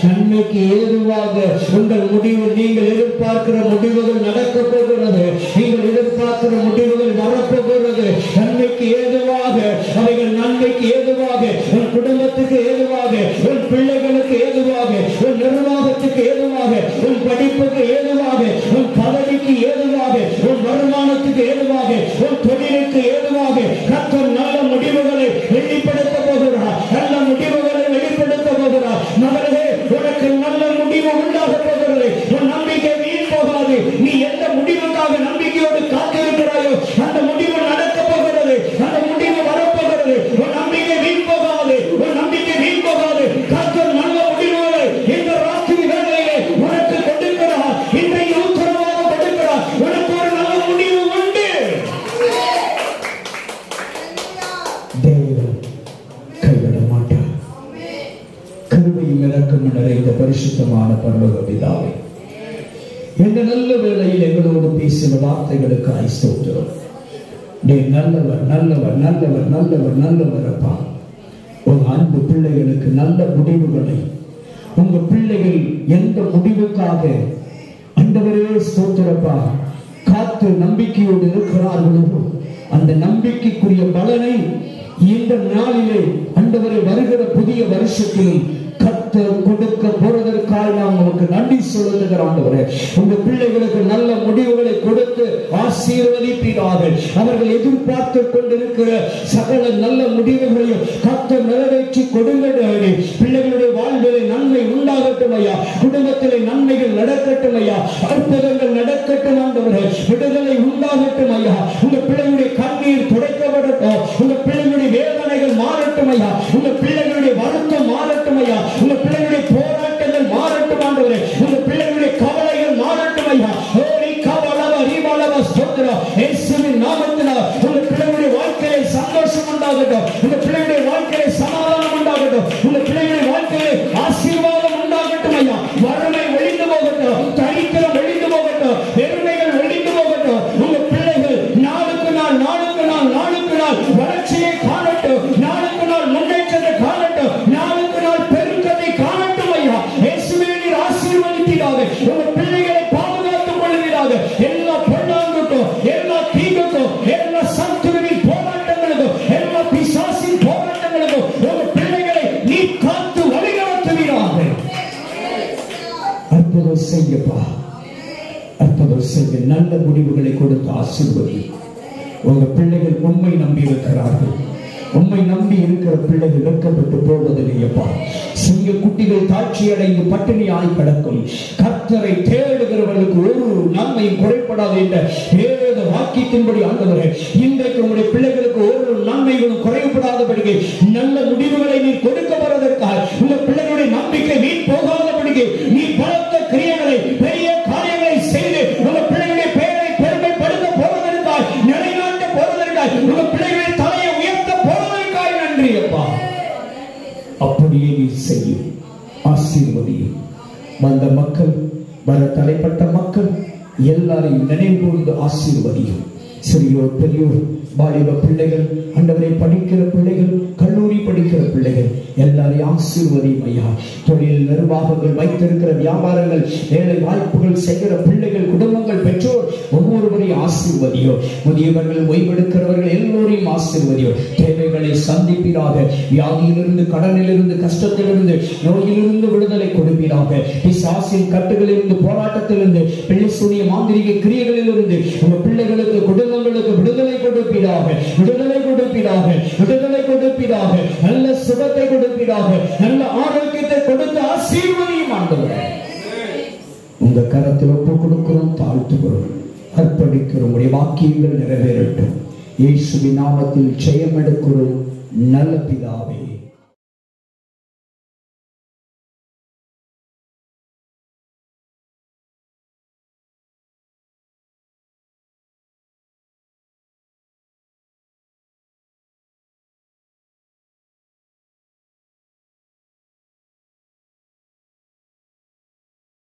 நன்மைக்கு ஏதுவாக உங்கள் முடிவு, நீங்கள் எதிர்பார்க்கிற முடிவுகள் நடக்க போகிறது. நீங்கள் எதிர்பார்க்கிற முடிவுகள் வரப்போகிறது. நன்மைக்கு ஏதுவாக, அவைகள் நன்மைக்கு ஏதுவாக, உன் குடும்பத்துக்கு ஏதுவாக, உன் பிள்ளைகளுக்கு ஏதுவாக, உன் நிர்வாகத்துக்கு ஏதுவாக, உன் படிப்புக்கு ஏதுவாக, உன் பதவிக்கு ஏதுவாக, உன் வருமானத்துக்கு ஏதுவாக, உன் தொழிலுக்கு ஏதுவாக கர்த்தர் நல்ல முடிவுகளை வெளிப்படுத்த போகிறார். நல்ல முடிவுகளை வெளிப்படுத்த போகிறார். மகளே, உனக்கு நல்ல முடிவு உண்டாக போகிறது. உன் நம்பிக்கை வீண் போகாது. நீ எந்த முடிவுக்காக நம்பிக்கையோடு காத்திருக்கிறாயோ அந்த முடிவு நடக்க போகிறது. அந்த முடிவு வரப்போகிறது. உன் நம்பிக்கை வீண் போகாது. உன் நம்பிக்கை வீண் போகாது. கர்த்தர் நல்ல முடிவுகளை இந்த ராத்திரி வேளையிலே உனக்கு கொடுக்கிறார். இன்றைக்கு உத்தரவாக கொடுக்கிறார். உனக்கு ஒரு நல்ல முடிவு உண்டு. தேவன் கைவிட மாட்டார். கிருபையும் இரக்கமும் நிறைந்த பரிசுத்தமான பரலோக பிதாவே, இந்த நல்ல வேளையில் எங்களோடு பேசின வார்த்தைகளுக்கு ஸ்தோத்திரம். நீ நல்லவர், நல்லவர், நல்லவர், நல்லவர், நல்லவர் அப்பா. உங்க அன்பு பிள்ளைகளுக்கு நல்ல முடிவுகளை, உங்க பிள்ளைகள் எந்த முடிவுக்காக ஆண்டவரே ஸ்தோத்திரப்பா காத்து நம்பிக்கையோடு இருக்கிறார்களோ அந்த நம்பிக்கைக்குரிய பலனை இந்த நாளிலே ஆண்டவரே வருகிற புதிய வருஷத்திலும் கர்த்தர் கொடுக்க போறதற்காக நாம் உங்களுக்கு நன்றி செலுத்துகிறோம். ஆண்டவரே, உங்க பிள்ளைகளுக்கு நல்ல முடிவுகளை கொடுத்து ஆசீர்வதிப்பீராக. அவர்கள் எதிர்பார்த்து கொண்டிருக்கிற சகல நல்ல முடிவுகளையும் கர்த்தர் நிறைவேற்றி கொடுங்கள். பிள்ளைகளுடைய வாழ்விலே நன்மை உண்டாகட்டும் ஐயா. குடும்பத்திலே நன்மைகள் நடக்கட்டும் ஐயா. அற்புதங்கள் நடக்கட்டும் ஆண்டவரே. விடுதலை உண்டாகட்டும் ஐயா. உங்க பிள்ளைகளுடைய கண்ணீர் துடைக்கப்படட்டும். உங்க பிள்ளைகளுடைய வேதனைகள் மாறட்டும் ஐயா. உங்க பிள்ளைகளுடைய வருத்தம் மாறட்டும் ஐயா. உங்க பிள்ளைகளுடைய போராட்டங்கள் மாறட்டும் ஆண்டவரே. உங்க பிள்ளைகளுடைய கவலைகள் மாறட்டும் ஐயா. ஓரி கவலவ ரிவலவ ஸ்தோத்திரம். இயேசுவின் நாமத்தினால் உங்க பிள்ளைகளுடைய வாழ்க்கையிலே சந்தோஷம் உண்டாகட்டும். உங்க பிள்ளைகளுடைய வாழ்க்கையிலே சமாதானம் உண்டாகட்டும். உங்க பிள்ளைகளுடைய வாழ்க்கையிலே ஆசீர்வாதம் உண்டாகட்டும் ஐயா. வறுமை ஒழிந்து போகட்டும். தரித்திரம் ஒழிந்து போகட்டும். பெருமைகள் ஒழிந்து செய்யப்பா, அற்புதம் செய்ய, நல்ல முடிவுகளை கொடுத்து ஆசீர்வதி. உங்க பிள்ளைகள் உண்மை நம்பி இருக்கிறார்கள். உண்மை நம்பி இருக்கிற பிள்ளைகள் வெட்கப்பட்டு போவதில்லையப்பா. சிங்க குட்டிகள் தாட்சி அடைந்து பட்டினியாய் கிடக்கும். கர்த்தரை தேடுகிறவர்களுக்கு ஒரு நன்மையும் குறைபடாது என்ற வேத வாக்கியத்தின்படி ஆண்டவரே, இன்றைக்கு உங்களுடைய பிள்ளைகளுக்கு ஒரு நன்மைகளும் குறைபடாதபடிக்கு நல்ல முடிவுகளை நீர் கொடுக்க வருவதற்காக, உங்க பிள்ளைகளுடைய நம்பிக்கை வீண் போகாதபடிக்கு நீ பலத்த கிரியைகளை, பெரிய காரியங்களை செய்து உங்க பிள்ளைகளுடைய பெயரை பெருமைப்படுத்த போவதற்காக, நிலைநாட்ட போவதற்காக, உங்க பிள்ளைகளுடைய தலையை உயர்த்த போவதற்காக நன்றி அப்பா. அப்படியே நீ செய்யும், ஆசீர்வதியும். வந்த மக்கள், வர தலைப்பட்ட மக்கள் எல்லாரையும் நினைவு கூர்ந்து ஆசீர்வதியும். சிறியோர் பெரியோர், வாலிப பிள்ளைகள், ஆண்டவரை படிக்கிற பிள்ளைகள், கல்லூரி படிக்கிற பிள்ளைகள் எல்லாரையும் ஆசீர்வதியும் ஐயா. தொழில் நிர்வாகங்கள், வைத்திருக்கிற வியாபாரங்கள், வேலை வாய்ப்புகள் செய்கிற பிள்ளைகள், குடும்பங்கள், பெற்றோர் ஒவ்வொருவரையும் ஆசீர்வதியோ. முதியவர்கள், ஓய்வெடுக்கிறவர்கள் எல்லோரையும் ஆசீர்வதியோ. தேவைகளை சந்திப்பீராக. வியாதியிலிருந்து, கடனிலிருந்து, கஷ்டத்திலிருந்து, நோயிலிருந்து விடுதலை கொடுப்பீராக. பிசாசின் கட்டுகளிலிருந்து, போராட்டத்திலிருந்து, பிள்ளைசூனிய மாந்திரிக கிரியைகளிலிருந்து உங்க பிள்ளைகளுக்கு, குடும்பங்களுக்கு விடுதலை கொடுப்பீராக. விடுதலை கொடுப்பீராக. விடுதலை கொடுப்பீராக. நல்ல சுகத்தை கொடுப்பீராக. நல்ல ஆரோக்கியத்தை கொடுத்து ஆசீர்வதியும் ஆண்டவரே. உங்க கரத்தில் ஒப்பு கொடுக்கிறோம், தாழ்த்துகிறோம், அர்ப்பணிக்கிறோம். உடைய வாக்கியங்கள் நிறைவேறட்டும். இயேசுவின் நாமத்தில் ஜெயம் எடுக்கிறோம் நல்ல பிதாவே.